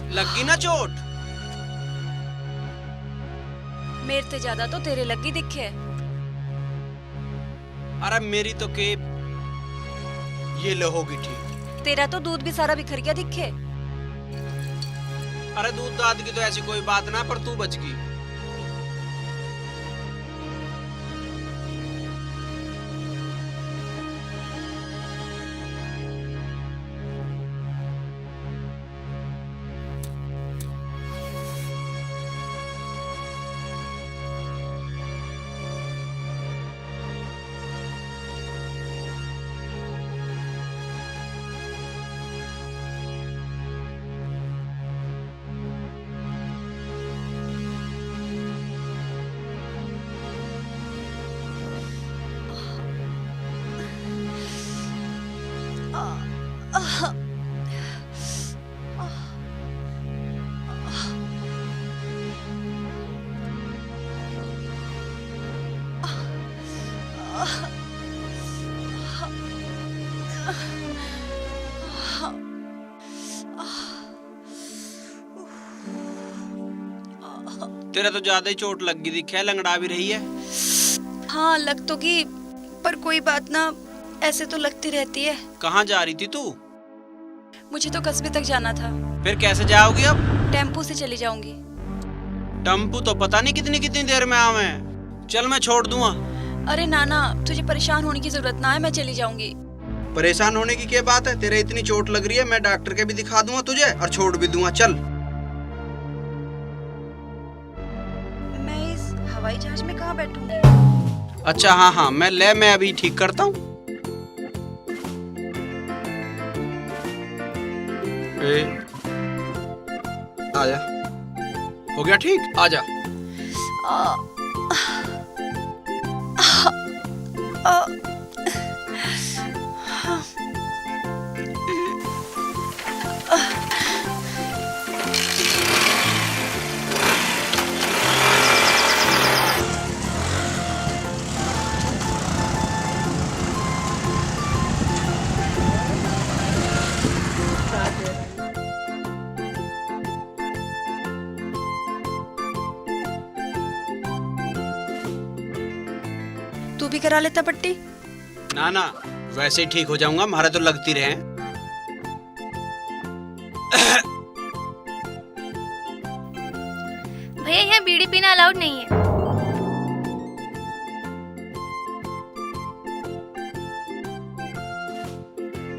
लगी ना चोट? मेरे से ज्यादा तो तेरे लगी दिखे। अरे मेरी तो के ये लो होगी ठीक। तेरा तो दूध भी सारा बिखर गया दिखे। अरे दूध दाद की तो ऐसी कोई बात ना, पर तू बच गई। तेरा तो ज्यादा ही चोट लग गई दिखे, लंगड़ा भी रही है। हाँ लग तो की, पर कोई बात ना, ऐसे तो लगती रहती है। कहाँ जा रही थी तू? मुझे तो कस्बे तक जाना था। फिर कैसे जाओगी अब? टेम्पो से चली जाऊंगी। टेम्पू तो पता नहीं कितनी कितनी देर में आवे। चल मैं छोड़ दूंगा। अरे नाना, तुझे परेशान होने की जरूरत ना है, मैं चली जाऊंगी। परेशान होने की क्या बात है? तेरे इतनी चोट लग रही है, मैं डॉक्टर के भी दिखा दूंगा तुझे और छोड़ भी दूंगा। चल। मैं इस हवाई जहाज में कहाँ बैठूंगी? अच्छा हाँ हाँ, मैं अभी ठीक करता हूँ। आजा, हो गया ठीक, आजा। तू भी करा लेता पट्टी। ना ना, वैसे ही ठीक हो जाऊंगा, हमारा तो लगती रहे। भैया यहाँ बीड़ी पीना अलाउड नहीं है।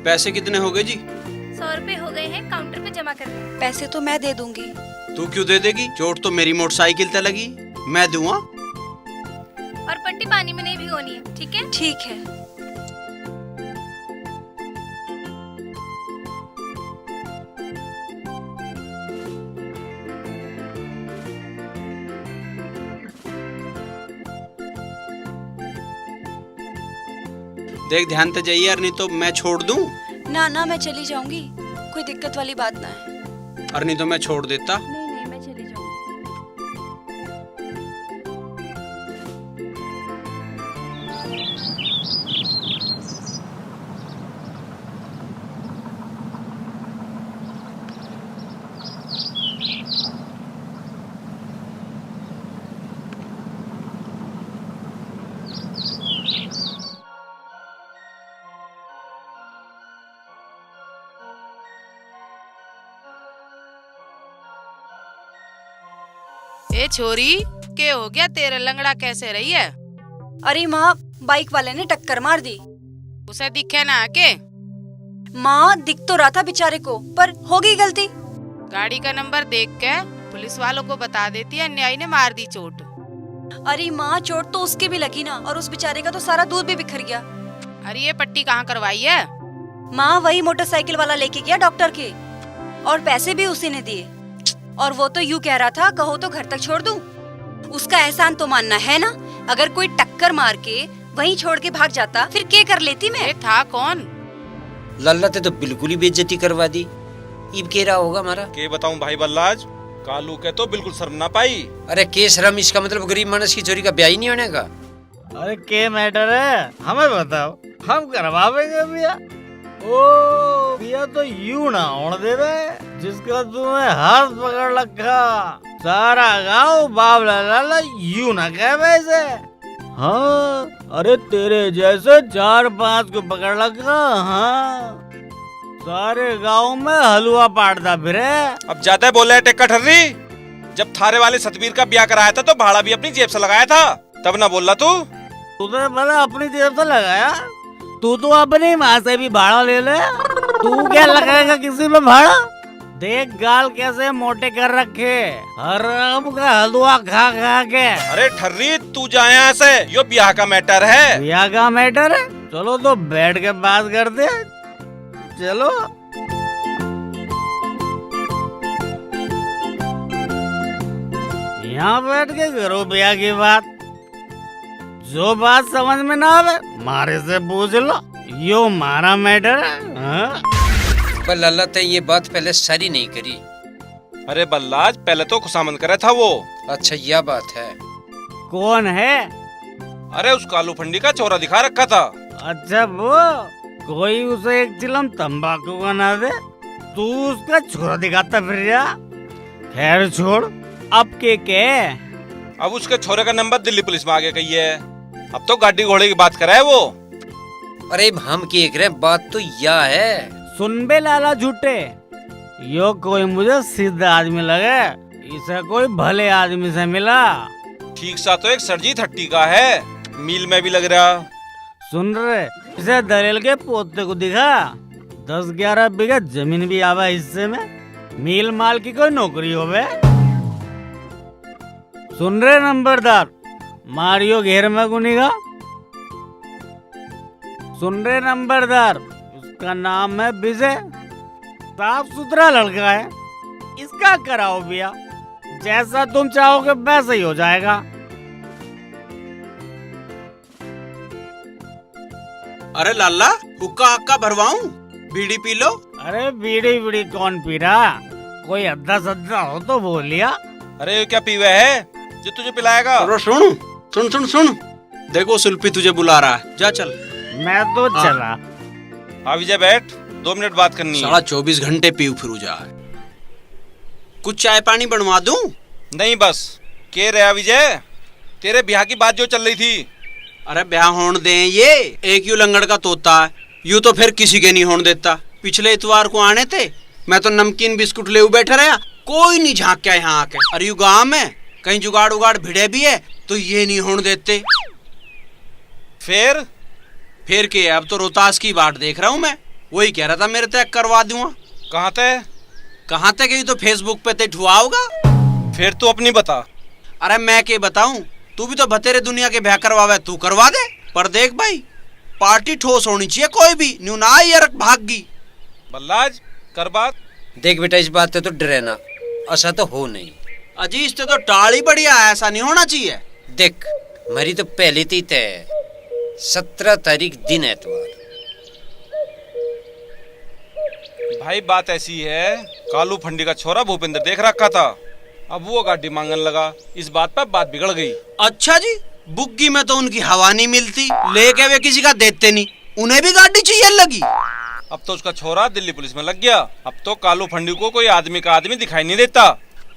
पैसे कितने हो गए जी? 100 रुपए हो गए हैं, काउंटर पे जमा कर दो। पैसे तो मैं दे दूंगी। तू क्यों दे देगी? चोट तो मेरी मोटरसाइकिल पे लगी, मैं दूंगा। और पट्टी पानी में नहीं भिगोनी है, ठीक है? ठीक है। देख ध्यान से जाइए, नहीं तो मैं छोड़ दूं। ना ना, मैं चली जाऊंगी, कोई दिक्कत वाली बात ना है। और नहीं तो मैं छोड़ देता। नहीं नहीं, मैं चली जाऊंगी। ए छोरी, के हो गया? तेरा लंगड़ा कैसे रही है? अरे माँ, बाइक वाले ने टक्कर मार दी। उसे दिखे ना के? माँ दिख तो रहा था बेचारे को, पर हो गई गलती। गाड़ी का नंबर देख के पुलिस वालों को बता देती है, अन्यायी ने मार दी चोट। अरे माँ, चोट तो उसके भी लगी ना, और उस बेचारे का तो सारा दूध भी बिखर गया। अरे ये पट्टी कहाँ करवाई है? माँ वही मोटरसाइकिल वाला लेके गया डॉक्टर के, और पैसे भी उसी ने दिए। और वो तो यूँ कह रहा था कहो तो घर तक छोड़ दूं। उसका एहसान तो मानना है ना। अगर कोई टक्कर मार के वहीं छोड़ के भाग जाता फिर क्या कर लेती मैं। ये था कौन? लल्ला ते तो बिल्कुल ही बेइज्जती करवा दी। इब के रहा होगा हमारा। के बताऊं भाई बल्लाज, कालू के तो बिल्कुल शर्म ना पाई। अरे के शर्म, इसका मतलब गरीब मानस की चोरी का ब्याह ही नहीं होने का। अरे के मैटर है हमें बताओ, हम करवावेंगे भैया। ओ भैया तो यूं ना होने दे रहे जिसका तुम्हें हाथ पकड़ रखा सारा गांव बाबला लाला यूं ना कह वैसे। हाँ अरे तेरे जैसे 4-5 को पकड़ रखा। हाँ सारे गांव में हलवा पाटता फिरे। अब ज्यादा बोले है टेक्का ठर्री। जब थारे वाले सतबीर का ब्याह कराया था तो भाड़ा भी अपनी जेब से लगाया था, तब ना बोला तू। तूने भला अपनी जेब से लगाया? तू तो अपनी माँ से भी भाड़ा ले ले। तू क्या लगाएगा किसी में भाड़ा? देख गाल कैसे मोटे कर रखे, हराम का हलवा खा खा के। अरे ठर्री तू जा यहाँ से, यो ब्याह का मैटर है। ब्याह का मैटर है? चलो तो बैठ के बात करते हैं। चलो यहाँ बैठ के करो ब्याह की बात। जो बात समझ में ना आवे मारे से पूछ लो, यो मारा मैटर है। हाँ? पर लल्ला ते ये बात पहले सारी नहीं करी। अरे बल्लाज पहले तो खुशामंद करे था वो। अच्छा यह बात है। कौन है? अरे उस कालू फंडी का चोरा दिखा रखा था। अच्छा वो कोई उसे एक चिलम तंबाकू का ना दे, तू उसका छोरा दिखाता फिर जा। खैर छोड़, अब के अब उसके छोरे का नंबर दिल्ली पुलिस में आगे गई है। अब तो गाड़ी घोड़े की बात कर रहा है वो। अरे हम के रहे, बात तो यह है। सुन बे लाला झूठे, यो कोई मुझे सीधा आदमी लगे, इसे कोई भले आदमी से मिला। ठीक सा तो एक सरजी थट्टी का है, मील में भी लग रहा। सुन रहे, इसे दलेल के पोते को दिखा 10-11 बीघा जमीन भी आवा हिस्से में, मील माल की कोई नौकरी होवे। सुन रहे नंबरदार, मारियो घेर में गुनीगा। सुन रहे नंबरदार, उसका नाम है विजय, साफ सुथरा लड़का है। इसका कराओ भैया, जैसा तुम चाहोगे वैसा ही हो जाएगा। अरे लाला हुक्का हक्का भरवाऊं, बीड़ी पी लो। अरे बीड़ी बीड़ी कौन पी रहा, कोई अद्दा सद्दा हो तो बोलिया। अरे क्या पीवे है जो तुझे पिलाएगा? अरे सुन सुन सुन सुन, देखो सुल्फी तुझे बुला रहा है, जा चल। मैं तो चला। हाँ विजय बैठ, 2 मिनट बात करनी है। साला 24 घंटे पीऊ फिरू जा। कुछ चाय पानी बनवा दूं? नहीं बस। के रहा विजय, तेरे ब्याह की बात जो चल रही थी। अरे ब्याह होने दे, ये एक यू लंगड़ का तोता है, यू तो फिर किसी के नहीं होने देता। पिछले इतवार को आने थे, मैं तो नमकीन बिस्कुट ले बैठा रहा, कोई नहीं झाँक के यहाँ आके। अरे यू गाँव में कहीं जुगाड़ उगाड़ भिड़े भी है तो ये नहीं होने देते। फिर के अब तो रोहतास की बाट देख रहा हूँ मैं, वही कह रहा था मेरे तय करवा दूंगा। कहाँ तक गई तो फेसबुक पे ते ठुआ होगा। फिर तू अपनी बता। अरे मैं के बताऊं, तू भी तो बतेरे दुनिया के ब्याह करवावे, तू करवा दे। पर देख भाई, पार्टी ठोस होनी चाहिए, कोई भी न्यू ना यार भागी। बल्लाज कर बात। देख बेटा, इस बात से तो डरे ना, ऐसा तो हो नहीं। अजीज ते तो टाली बढ़िया है, ऐसा नहीं होना चाहिए। देख मरी तो पहले थी तय 17 तारीख दिन एतवार। भाई बात ऐसी है, कालू फंडी का छोरा भूपेंद्र देख रखा था, अब वो गाड़ी मांगने लगा, इस बात पर बात बिगड़ गई। अच्छा जी, बुग्गी में तो उनकी हवा नहीं मिलती, लेके वे किसी का देते नहीं, उन्हें भी गाड़ी चाहिए लगी। अब तो उसका छोरा दिल्ली पुलिस में लग गया, अब तो कालू फंडी को कोई आदमी का आदमी दिखाई नहीं देता।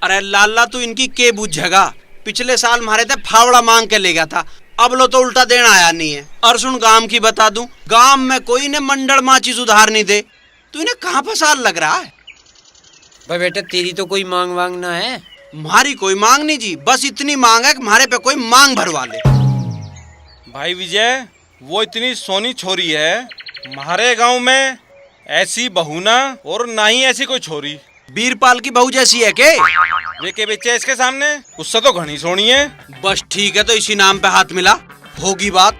अरे लाला तू इनकी के बुझेगा, पिछले साल मारे थे फावड़ा मांग के ले गया था, अब लो तो उल्टा देना आया नहीं है। और सुन गांव की बता दूं, गांव में कोई ने मंडल माची सुधार नहीं दे, तू इन्हें कहाँ फसाल लग रहा है। भाई बेटा तेरी तो कोई मांग वांग ना है। हमारी कोई मांग नहीं जी, बस इतनी मांग है कि हमारे पे कोई मांग भरवा ले। भाई विजय, वो इतनी सोनी छोरी है, हमारे गांव में ऐसी बहू ना और ना ही ऐसी कोई छोरी। बीरपाल की बहू जैसी है के? वे के बच्चे इसके सामने, उससे तो घनी सोनी है। बस ठीक है, तो इसी नाम पे हाथ मिला, होगी बात।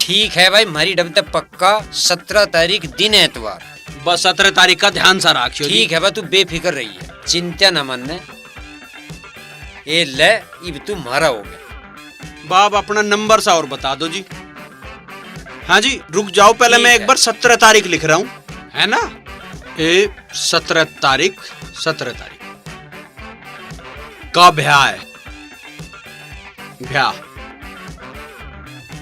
ठीक है भाई, हमारी डब तक पक्का 17 तारीख दिन एतवार। बस 17 तारीख का ध्यान सा रखियो जी। ठीक है बा, तू बेफिक्र रही है, चिंता न मन। ये ले, इब तू मारा हो गया। बाप अपना नंबर सा और बता दो जी। हाँ जी रुक जाओ, पहले मैं एक बार 17 तारीख लिख रहा हूँ, है ना? 17 तारीख का ब्याह है। ब्याह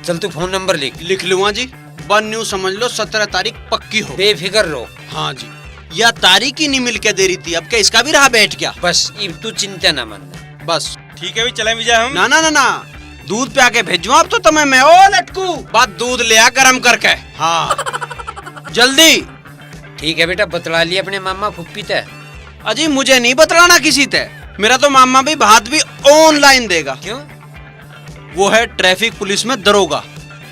चल तू फोन नंबर लिख लूंगा जी। 1 न्यू समझ लो, 17 तारीख पक्की हो। बेफिक्र रहो। हाँ जी, या तारीख ही नहीं मिल के दे रही थी, अब क्या इसका भी रहा बैठ गया? बस इब तू चिंता न मन। बस ठीक है भी, चले विजय हम। ना ना ना ना, दूध पे आके भेजू अब तो तुम्हें मैं। ओ लटकू, बात दूध ले आ गरम करके। हाँ जल्दी। ठीक है बेटा, बतला लिया अपने मामा फुप्पी ते। अजी मुझे नहीं बतलाना किसी ते, मेरा तो मामा भी भात भी ऑनलाइन देगा। क्यों? वो है ट्रैफिक पुलिस में दरोगा,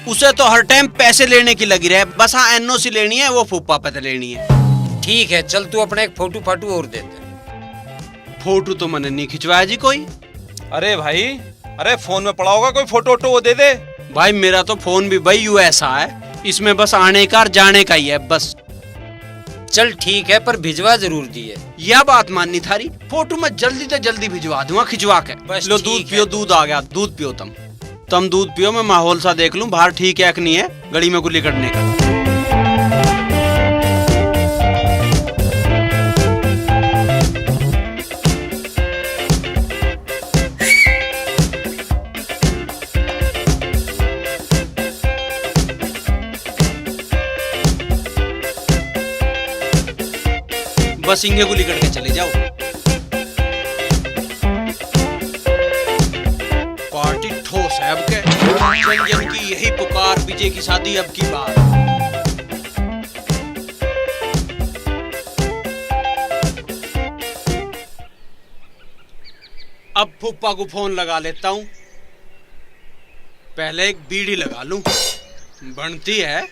उसे तो हर टाइम पैसे लेने की लगी रहे। बस हाँ एनओसी लेनी है, वो फूफा पे लेनी है। ठीक है चल, तू अपना एक फोटो फाटू और दे दे। फोटो तो मैंने नहीं खिंचवाया जी कोई। अरे भाई, अरे फोन में पड़ा होगा कोई फोटो वोटो, वो दे दे। भाई मेरा तो फोन भी भाई यूएसा है, इसमें बस आने का और जाने का ही है बस। चल ठीक है, पर भिजवा जरूर दिए। यह बात माननी थारी, फोटो मैं जल्दी से जल्दी भिजवा दूंगा खिंचवा के। बस लो ठीक दूध है। पियो, दूध आ गया, दूध पियो तुम दूध पियो, मैं माहौल सा देख लूं बाहर ठीक है कि नहीं है, गली में गुल्ली कटने का। बस इंगे गुली कट के चले जाओ। पार्टी ठोस है अब के, जन जन की यही पुकार, विजय की शादी अब की बात। अब फूफा को फोन लगा लेता हूँ, पहले एक बीड़ी लगा लूं, बनती है।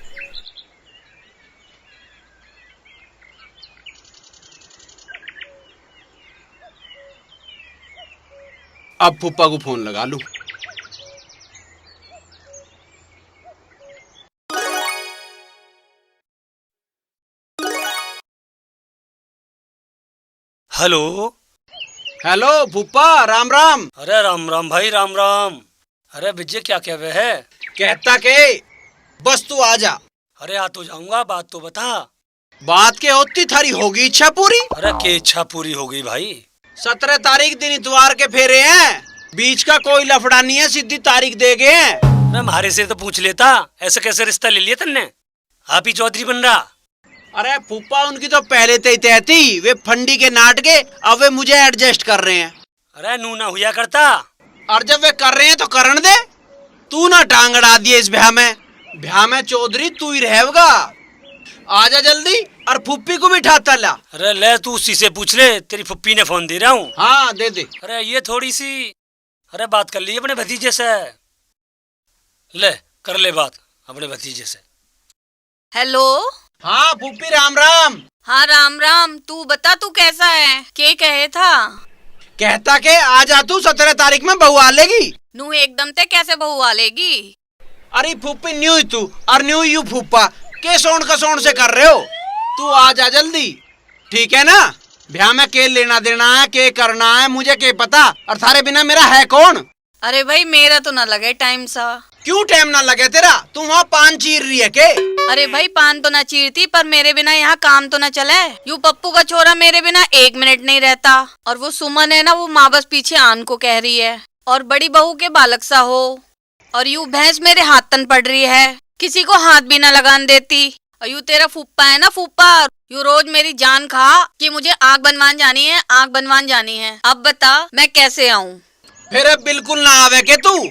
अब फूफा को फोन लगा लूं। हेलो। हेलो फूफा, राम राम। अरे राम राम भाई, राम राम। अरे विजय क्या कह रहे है? कहता के बस तू आ जा। अरे आ तो जाऊंगा, बात तो बता। बात के होती थारी होगी इच्छा पूरी। अरे के इच्छा पूरी हो गई भाई? 17 तारीख दिन इतवार के फेरे हैं, बीच का कोई लफड़ा नहीं है, सीधी तारीख दे गए हैं। अरे हमारे से तो पूछ लेता, ऐसे कैसे रिश्ता ले लिया तुमने? आप ही चौधरी बन रहा। अरे फूफा उनकी तो पहले से ही तय थी, वे फंडी के नाट के, अब वे मुझे एडजस्ट कर रहे हैं। अरे नू ना हुआ करता। और जब वे कर रहे हैं तो करन दे, तू ना टांग अड़ा दिए इस ब्याह में चौधरी तू ही रहेगा। आजा जल्दी, और फुप्पी को भी ठाता ला। अरे ले तू उसी से पूछ ले, तेरी फुप्पी ने फोन दे रहा हूँ। हाँ दे दे। अरे ये थोड़ी सी, अरे बात कर ली अपने भतीजे से। ले कर ले बात अपने भतीजे से। हेलो। हाँ फुप्पी राम राम। हाँ राम राम। तू बता, तू कैसा है? के कहे था? कहता के आ जा तू, 17 तारीख में बहू आ लेगी। नू एकदम ते कैसे बहू आ लेगी? अरे फुप्पी न्यू तू और न्यू यू फूफा के सोन का सोन से कर रहे हो। तू आ जा जल्दी, ठीक है ना? ब्याह में के लेना देना है, के करना है, मुझे के पता, और थारे बिना मेरा है कौन? अरे भाई मेरा तो ना लगे टाइम सा। क्यों टाइम ना लगे तेरा? तू वहाँ पान चीर रही है के? अरे भाई पान तो ना चीरती, पर मेरे बिना यहाँ काम तो ना चले। यू पप्पू का छोरा मेरे बिना 1 मिनट नहीं रहता, और वो सुमन है ना, वो माँ बस पीछे आन को कह रही है, और बड़ी बहू के बालक सा हो, और यू भैंस मेरे हाथ तन पड़ रही है, किसी को हाथ भी ना लगान देती। और यू तेरा फूफा है ना, फूफा, यू रोज मेरी जान खा कि मुझे आग बनवान जानी है, आग बनवान जानी है। अब बता मैं कैसे आऊँ? फिर अब बिल्कुल ना आवे के तू?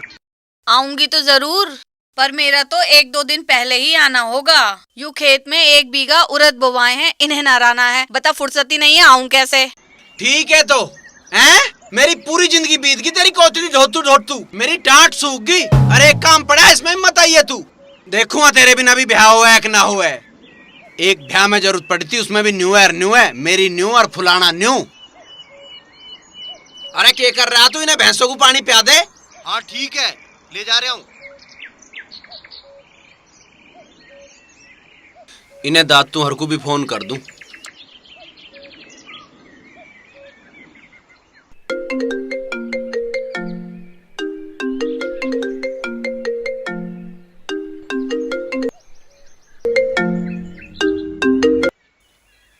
आऊंगी तो जरूर, पर मेरा तो 1-2 दिन पहले ही आना होगा। यू खेत में 1 बीघा उड़द बोवाए हैं, इन्हें नहराना है। बता फुर्सत ही नहीं है, आऊं कैसे? ठीक है तो हैं? मेरी पूरी जिंदगी बीत गई तेरी कोतरी ढोतू, मेरी टाट सूख गई। अरे एक काम पड़ा है, इसमें मत आइए तू। देखूंगा तेरे बिना भी ब्याह हुआ है कि ना हुआ है। एक ब्याह में जरूरत पड़ती, उसमें भी न्यू है, मेरी न्यू और फुलाना न्यू। अरे क्या कर रहा तू? इन्हें भैंसों को पानी पिया दे। हाँ ठीक है, ले जा रहा हूँ। इन्हें दातू हर को भी फोन कर दूं।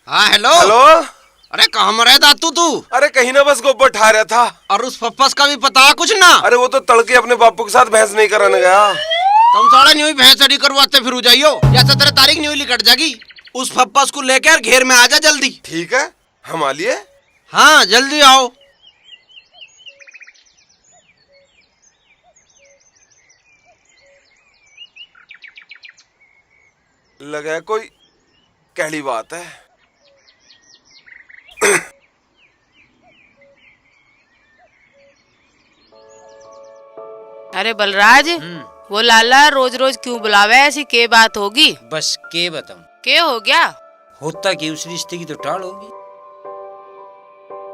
हाँ हेलो। हेलो। अरे कहाँ मर है दातू तू? अरे कहीं ना बस गोबर ठा रहा था। और उस पप्पस का भी पता कुछ ना? अरे वो तो तड़के अपने बापू के साथ भैंस नहीं कराने गया। तुम साड़ा नहीं हुई भैंस अड़ी करवाते फिर जाइयो, जैसे तेरे तारीख नहीं हुई लिकट जाएगी। उस पप्पस को लेकर घेर में आजा जल्दी। ठीक है, हम आ लिए। हाँ जल्दी आओ। लगा कोई कहली बात है। अरे बलराज, वो लाला रोज रोज क्यों बुलावे? ऐसी के बात होगी? बस के बताऊं? के हो गया? होता कि उस रिश्ते की तो टाल होगी।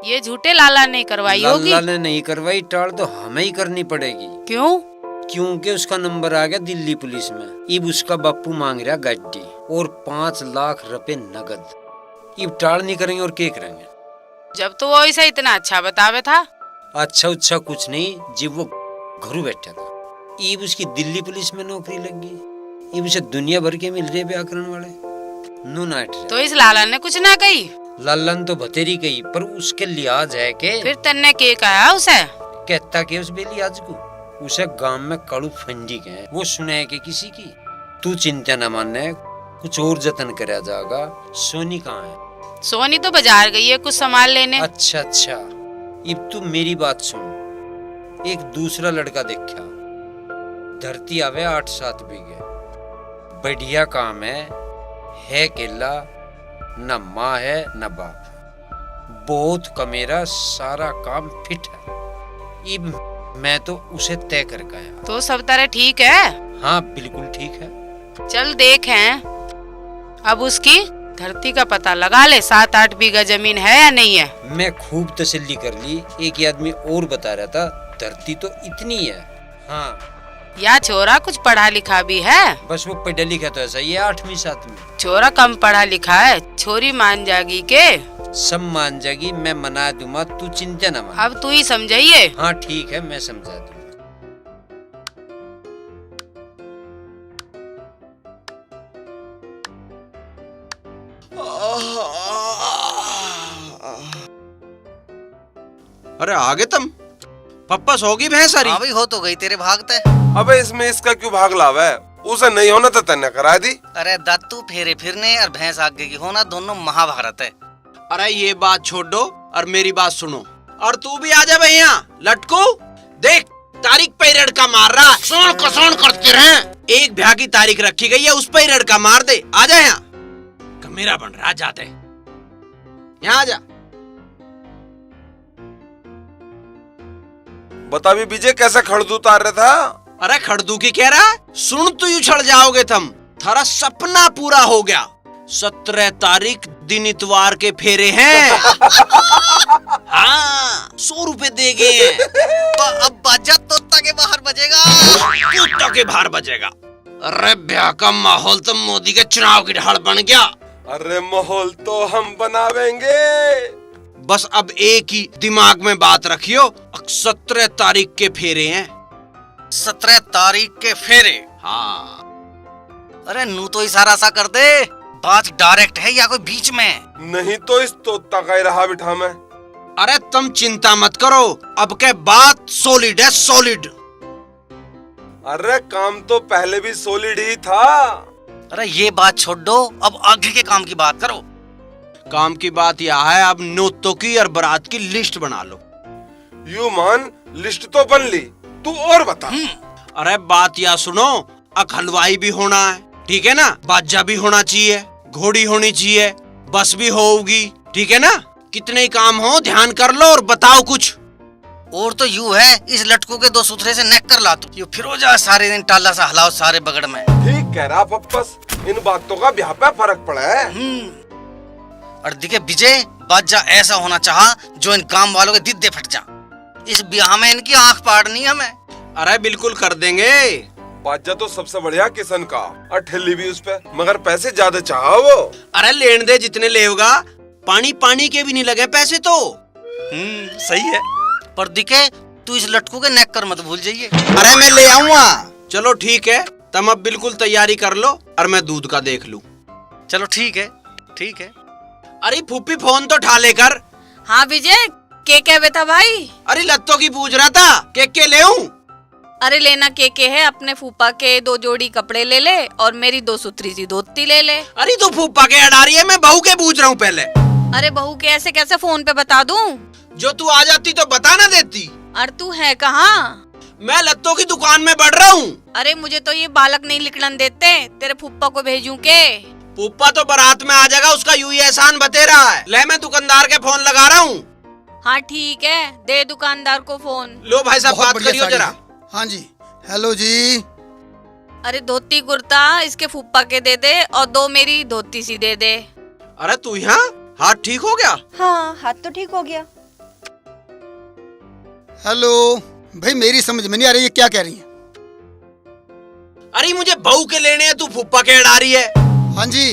ये झूठे लाला ने करवाई होगी। लाला ने नहीं करवाई, टाल तो हमें ही करनी पड़ेगी। क्यों? क्योंकि उसका नंबर आ गया दिल्ली पुलिस में। अब उसका बापू मांग रहा गाड़ी और 5 लाख रुपए नगद। अब टाल नहीं करेंगे और क्या करेंगे? जब तो वो ऐसा इतना अच्छा बतावे था। अच्छा कुछ नहीं, जब वो घरू बैठा था। अब उसकी दिल्ली पुलिस में नौकरी लग गई। अब उसे दुनिया भर के मिल रहे व्याकरण वाले नू नाट। तो इस लाला ने कुछ ना कही? लालन तो बतेरी गई, पर उसके लिहाज है के। फिर तन्ने के कहा उसे? कहता के उस बेलियाज को उसे गांव में काड़ू फंडी के वो सुने के किसी की। तू चिंता न मानने, कुछ और जतन करा जाएगा। सोनी कहाँ है? सोनी तो बाजार गई है कुछ सामान लेने। अच्छा, अब तू मेरी बात सुन। एक दूसरा लड़का देखा, धरती आवे 8-7 बीघे, बढ़िया काम है केला, न माँ है न बाप, बहुत कमेरा, सारा काम फिट है। अब मैं तो उसे तय करके आया। तो सब तरह ठीक है? हाँ बिल्कुल ठीक है। चल देखें, अब उसकी धरती का पता लगा ले। 7-8 बीघा जमीन है या नहीं है? मैं खूब तसल्ली कर ली। एक आदमी और बता रहा था धरती तो इतनी है। हाँ, या छोरा कुछ पढ़ा लिखा भी है? बस वो पढ़ा लिखा तो ऐसा ही है, 8वीं 7वीं। छोरा कम पढ़ा लिखा है, छोरी मान जाएगी के? सब मान जाएगी, मैं मना दूंगा, तू चिंता न मान। अब तू ही समझाइए। हाँ ठीक है, मैं समझा दूंगा। अरे आगे तुम पप्पा सोगी भैंस सारी? हाँ भाई, हो तो गई तेरे भागते। अबे इसमें इसका क्यों भाग लावा है? उसे नहीं होना तो तन्ने करा दी। अरे दातू फेरे फिरने और भैंस आगे की होना दोनों महाभारत है। अरे ये बात छोड़ दो और मेरी बात सुनो। और तू भी आ जा भैया। लटकू देख, तारीख पे रड़का मार रहा। सोन करते रहे। एक ब्याह की तारीख रखी गई है, उस पे रड़का मार दे। आ जा यहाँ, मेरा बन रहा, जाते यहाँ आ जा। बता भी विजय, कैसे खड़दू उतार रहा था? अरे खड़दू की कह रहा, सुन तो यूं छड़ जाओगे तुम। थारा सपना पूरा हो गया। 17 तारीख दिन इतवार के फेरे हैं। हाँ 100 रुपए दे गए। अब बाजा तोता के बाहर बजेगा। तोता के बाहर बजेगा। अरे ब्याह का माहौल तो मोदी के चुनाव की ढाल बन गया। अरे माहौल तो हम बनावेंगे। बस अब एक ही दिमाग में बात रखियो, 17 तारीख के फेरे हैं। 17 तारीख के फेरे? हाँ। अरे नू तो इशारा सा कर दे, बात डायरेक्ट है या कोई बीच में? नहीं तो इस तोता का ही रहा बिठा मैं। अरे तुम चिंता मत करो, अब के बात सॉलिड है, सॉलिड। अरे काम तो पहले भी सॉलिड ही था। अरे ये बात छोड़ दो, अब आगे के काम की बात करो। काम की बात यह है, अब नोतों की और बारात की लिस्ट बना लो। यू मान, लिस्ट तो बन ली, तू और बता। अरे बात या सुनो, अब हलवाई भी होना है, ठीक है ना? बाजा भी होना चाहिए, घोड़ी होनी चाहिए, बस भी होगी, ठीक है ना? कितने काम हो ध्यान कर लो और बताओ कुछ। और तो यू है, इस लटकू के 2 सूत्रे से नेक कर ला तू। यू फिर हो जा सारे दिन टाला सा हलाओ सारे बगड़ में। ठीक कह रहा पप्पस, इन बातों का ब्याह पे फर्क पड़ा है। और दिखे विजय, बाजा ऐसा होना चाहा जो इन काम वालों के दिद्दे फट जा। इस ब्याह में इनकी आंख पाड़नी हमें। अरे बिल्कुल कर देंगे, बाजा तो सबसे बढ़िया किशन का, और ठेली भी उस पे, मगर पैसे ज्यादा चाहा वो। अरे लेन दे जितने लेगा, पानी पानी के भी नहीं लगे पैसे तो। सही है। पर दिखे तू इस लटकू के नेक कर मत भूल जाइए। अरे मैं ले आऊंगा। चलो ठीक है, तुम अब बिल्कुल तैयारी कर लो और मैं दूध का देख लूं। चलो ठीक है, ठीक है। अरे फूफी फोन तो उठा लेकर। हाँ विजय, के कहवे था भाई? अरे लत्तों की पूछ रहा था, के ले आऊं? अरे लेना के है, अपने फूफा के 2 जोड़ी कपड़े ले ले और मेरी 2 सुथरी सी धोती ले ले। अरे तू फूफा के अड़ा रही है, मैं बहू के पूछ रहा हूँ पहले। अरे बहू के ऐसे कैसे फोन पे बता दूं? जो तू आ जाती तो बता ना देती। अरे तू है कहाँ? मैं लत्तों की दुकान में बढ़ रहा हूँ। अरे मुझे तो ये बालक नहीं निकलन देते, तेरे फूफा को भेजूं के? फूफा तो बारात में आ जाएगा, उसका यूं ही एहसान बते रहा है। ले मैं दुकानदार के फोन लगा रहा हूँ। हाँ ठीक है, दे दुकानदार को फोन। लो भाई साहब बात करियो जरा। हाँ जी, हेलो जी। अरे धोती कुर्ता इसके फूफा के दे दे और 2 मेरी धोती सी दे दे। अरे तू यहाँ, हाथ ठीक हो गया? हाँ, हाथ तो ठीक हो गया। हेलो भाई, मेरी समझ में नहीं आ रही है क्या कह रही है। अरे मुझे बहू के लेने हैं, तू फूफा के अड़ा रही है। हाँ जी,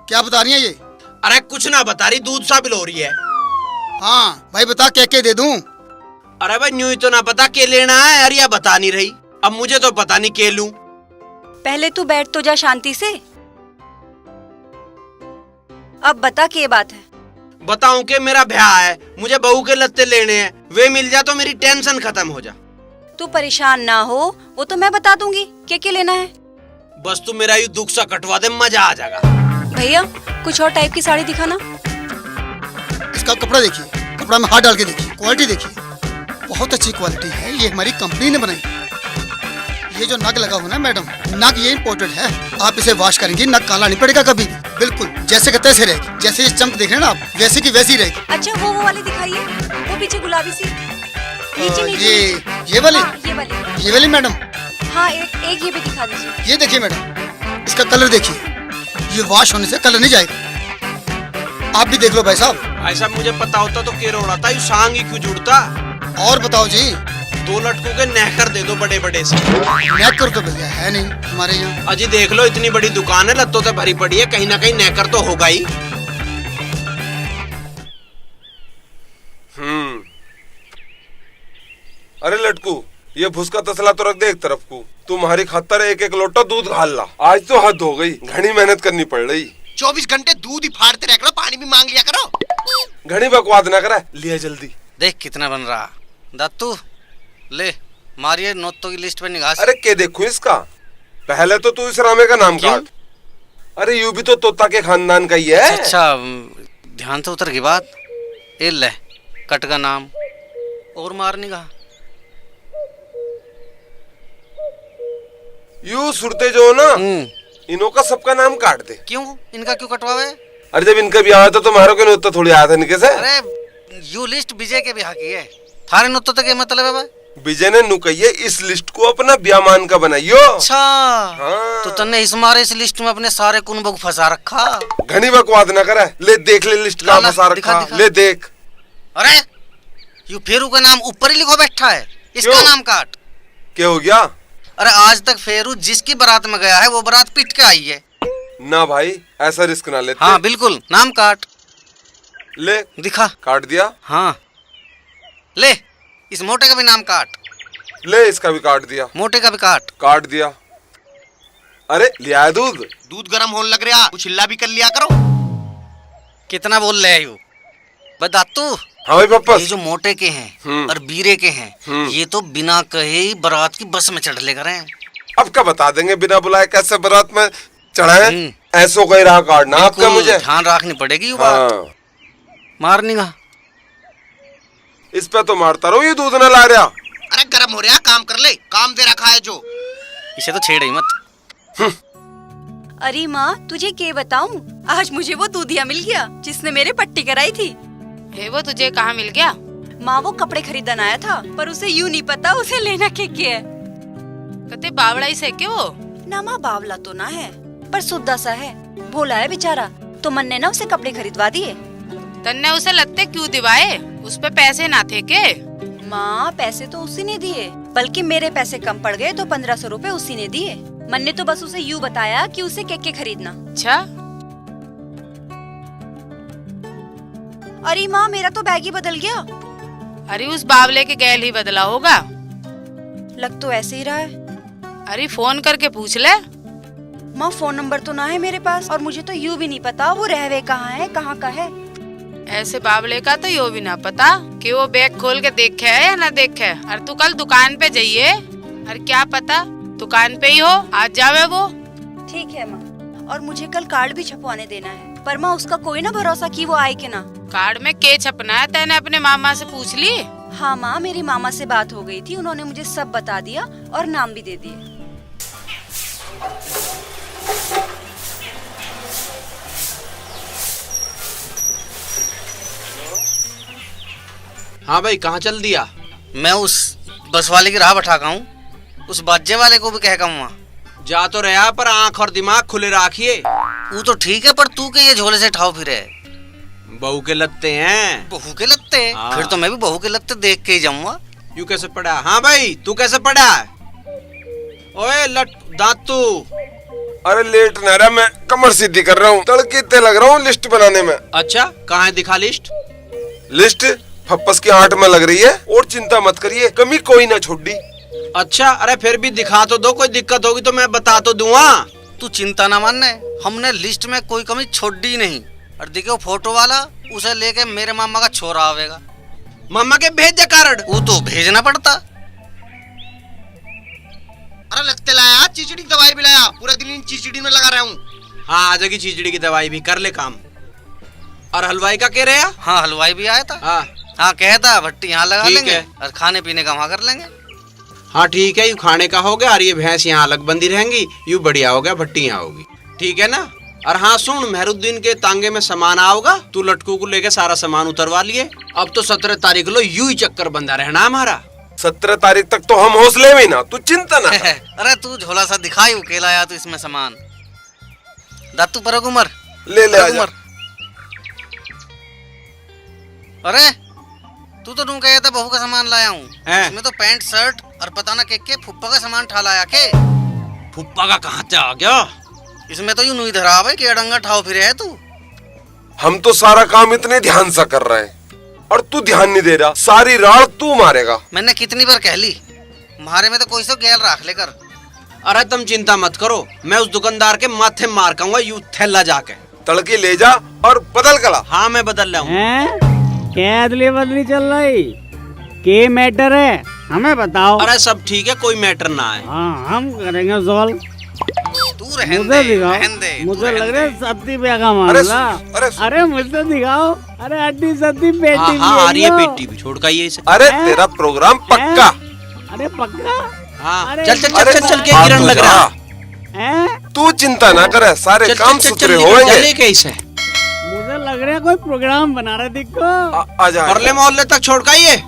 क्या बता रही है ये? अरे कुछ ना बता रही, दूध सा बिलो रही है। हाँ भाई बता, क्या दे दूं? अरे भाई न्यू ही तो ना पता के लेना है, अरे बता नहीं रही। अब मुझे तो पता नहीं के लूं। पहले तू बैठ तो जा शांति से। अब बता क्या बात है? बताऊं कि मेरा ब्याह है, मुझे बहू के लत्ते लेने हैं, वे मिल जा तो मेरी टेंशन खत्म हो जा। तू परेशान ना हो, वो तो मैं बता दूंगी क्या लेना है। बस तू मेरा ये दुख सा कटवा दे, मजा आ जाएगा। भैया कुछ और टाइप की साड़ी दिखाना। इसका कपड़ा देखिए, कपड़ा में हाथ डाल के देखिए, क्वालिटी देखिए, बहुत अच्छी क्वालिटी है। ये हमारी कंपनी ने बनाई। ये जो नग लगा हुआ ना मैडम, नग ये इम्पोर्टेड है। आप इसे वॉश करेंगे, नग काला नहीं पड़ेगा कभी भी, बिल्कुल जैसे का तैसे रहेगी। जैसे ये चमक देख रहे हैं ना आप, वैसे की वैसी रहेगी। अच्छा वो वाली दिखाइए, वो पीछे गुलाबी सी। नीचे नीचे ये वाली? हाँ, ये वाली मैडम। हाँ एक ये भी दिखा दीजिए। ये देखिए मैडम, इसका कलर देखिए, ये वॉश होने से कलर नहीं जाएगा। आप भी देख लो भाई साहब। ऐसा मुझे पता होता तो केर उड़ाता, ये सांग ही क्यों जुड़ता। और बताओ जी। 2 लटकों के नेकर दे दो बड़े बड़े से। नेकर तो भैया है नहीं हमारे यहाँ। अजी देख लो, इतनी बड़ी दुकान है, लत्तों से भरी पड़ी है, कहीं ना कहीं नेकर तो होगा ही। अरे लटकू, ये भूस का तसला तो रख दे एक तरफ को। तुम्हारी खातर 1-1 लोटा दूध घाल ला। आज तो हद हो गई, घनी मेहनत करनी पड़ रही। 24 घंटे दूध ही फाड़ते रह करो, पानी भी मांग लिया करो। घनी बकवाद ना करे, लिया जल्दी। देख कितना बन रहा। दत्तू ले, मारिए नोटों की लिस्ट पे निगाह। अरे क्या देखूं इसका? पहले तो तू इस रामे का नाम काट। अरे यू भी तो तोता के खानदान का ही है। अच्छा ध्यान से उतर की बात। ए ले, कट का नाम और मार निगाह। यू सुरते जो ना, इनों का सबका नाम काट दे। क्यों? इनका क्यों कटवावे? अरे जब इनका ब्याह था तो तुम्हारे को नोता थोड़ी आया था इनके से। अरे यू लिस्ट विजय के ब्याह की है, थारे नोतो तक क्या मतलब है? विजय ने नु कही है इस लिस्ट को अपना ब्याहमान का बनाइयो। अच्छा हाँ। तो तन्ने इस मारे इस लिस्ट में अपने सारे कुनबो को फंसा रखा। घनी बकवाद ना करे, ले देख ले लिस्ट का फंसा रखा। ले देख। अरे यू फेरू का नाम ऊपर ही लिखो बैठा है, इसका नाम काट। क्या हो गया? अरे आज तक फेरू जिसकी बारात में गया है वो बारात पिट के आई है ना भाई, ऐसा रिस्क ना लेते। हाँ बिल्कुल, नाम काट। ले दिखा, काट दिया। हाँ ले, इस मोटे का भी नाम काट। ले इसका भी काट दिया। मोटे का भी काट दिया। अरे लिया दूध। दूध गर्म होने लग रहा, कुछ हिल्ला भी कर लिया करो। कितना बोल रहे हो बदातू? हाँ भाई पप्पा। ये जो मोटे के हैं और बीरे के हैं, ये तो बिना कहे ही बारात की बस में चढ़ ले कर हैं। अब क्या बता देंगे बिना बुलाए कैसे बारात में चढ़ाए? ऐसो कहीं रहा काटना आपका, मुझे ध्यान रखनी पड़ेगी। हाँ। मारनी का इस पे तो मारता रहो, ये दूध न ला रहा। अरे गर्म हो रहा, काम कर ले, काम दे रखा है जो। इसे तो छेड़ ही मत। अरे माँ तुझे क्या बताऊं, आज मुझे वो दूधिया मिल गया जिसने मेरे पट्टी कराई थी। वो तुझे कहाँ मिल गया? माँ वो कपड़े खरीदन आया था, पर उसे यूं नहीं पता उसे लेना क्या है। कहते बावड़ा ही से के वो ना माँ, बावला तो ना है पर सुद्धा सा है, भोला है बेचारा। तो मन ने ना उसे कपड़े खरीदवा दिए। तन्ने उसे लगते क्यों दिवाए? उस पे पैसे ना थे के? माँ पैसे तो उसी ने दिए, बल्कि मेरे पैसे कम पड़ गए तो 1500 रुपए उसी ने दिए। मन ने तो बस उसे यूँ बताया कि उसे के खरीदना। अच्छा, अरे माँ मेरा तो बैग ही बदल गया। अरे उस बावले के गैल ही बदला होगा। लग तो ऐसे ही रहा है। अरे फोन करके पूछ ले। माँ फोन नंबर तो ना है मेरे पास, और मुझे तो यूँ भी नहीं पता वो रहवे कहाँ है, कहाँ का है। ऐसे बावले का तो यो भी ना पता कि वो बैग खोल के देखे है या ना देखे। अरे तू कल दुकान पे जाइए। अरे क्या पता दुकान पे ही हो, आज जावे वो। ठीक है माँ, और मुझे कल कार्ड भी छपवाने देना है, पर माँ उसका कोई ना भरोसा कि वो आए कि ना। कार्ड में के छपना है, तेने अपने मामा से पूछ ली? हाँ माँ, मेरी मामा से बात हो गई थी, उन्होंने मुझे सब बता दिया और नाम भी दे दिए। हाँ भाई, कहाँ चल दिया? मैं उस बस वाले की राह बैठा हूँ, उस बाजे वाले को भी कह का वहाँ जा तो रहा, पर आंख और दिमाग खुले रखिए। वो तो ठीक है, पर तू के ये झोले से ठाव फिरे। बहू के लगते हैं। बहू के लगते? फिर तो मैं भी बहू के लगते देख के ही जाऊंगा। यू कैसे पड़ा? हाँ भाई, तू कैसे पड़ा? ओए लट दांतू। अरे लेट न रहा, मैं कमर सीधी कर रहा हूँ, तड़के इतने लग रहा हूँ लिस्ट बनाने में। अच्छा, कहाँ है, दिखा लिस्ट। लिस्ट फप्पस की आंट में लग रही है, और चिंता मत करिए, कमी कोई ना छोड़ी। अच्छा, अरे फिर भी दिखा तो दो, कोई दिक्कत होगी तो मैं बता तो दूंगा। तू चिंता ना मानने, हमने लिस्ट में कोई कमी छोड़ी नहीं। और देखो फोटो वाला, उसे लेके मेरे मामा का छोरा आवेगा। मामा के भेज दे कार्ड। वो तो भेजना पड़ता। अरे लगते लाया, चिचड़ी की दवाई भी लाया, पूरे दिन चिचड़ी में लगा रहा हूँ। हाँ, आज की चिचड़ी की दवाई भी कर ले काम। और हलवाई का कह रहे? हाँ हलवाई भी आया था। हाँ कहता भट्टी यहाँ लगा ठीक लेंगे है। और खाने पीने का वहाँ कर लेंगे। हाँ ठीक है, यू खाने का हो गया, और ये भैंस यहाँ अलग बंदी रहेंगी, यू बढ़िया हो गया, भट्टी यहाँ होगी। ठीक है ना? और हाँ सुन, मेहरुद्दीन के तांगे में सामान आओगा, तू लटकू को लेके सारा सामान उतरवा लिए। अब तो 17 तारीख लो यू ही चक्कर बंदा रहना हमारा। 17 तारीख तक तो हम हौसले में ना, तू चिंता ना कर। अरे तू झोला सा दिखाई उकेला आया तो इसमें सामान दातू पर उमर ले आजा। अरे तू तो कहता था बहू का सामान लाया हूँ, इसमें तो पैंट शर्ट और पता ना के फुप्पा का सामान ठा लाया के। फुप्पा का कहाँ से आ गया? इसमें तो यूं नहीं धरा भाई कि अडंगा ठाव फिरे है तू। हम तो सारा काम इतने ध्यान से कर रहे हैं, और तू ध्यान नहीं दे रहा, सारी रात तू मारेगा। मैंने कितनी बार कह ली, मारे में तो कोई सो गैल रख लेकर। अरे तुम चिंता मत करो, मैं उस दुकानदार के माथे मार कहूंगा यू थैला जाके। तड़के ले जा और बदल कला। हाँ मैं बदल रहा हूँ। क्या अदली बदली चल रही? के मैटर है, हमें बताओ। अरे सब ठीक है, कोई मैटर ना है। हाँ हम करेंगे सॉल्व। तू रहने दे, मुझे लग रहा है सत्ती पे का मामला। अरे मुझे दिखाओ। अरे हड्डी सत्ती पेटी। हाँ आ रही है पेटी भी, छोड़ का ये इसे। अरे तेरा प्रोग्राम पक्का। अरे पक्का? हाँ चल चल चल चल चल के किरण लग रहा है। तू चिंता ना करे, सारे काम सुथरे होंगे। कैसे मुझे लग रहा है कोई प्रोग्राम बना रहे दिक्को। आजा मोहल्ले मोहल्ले तक छोड़ का ये।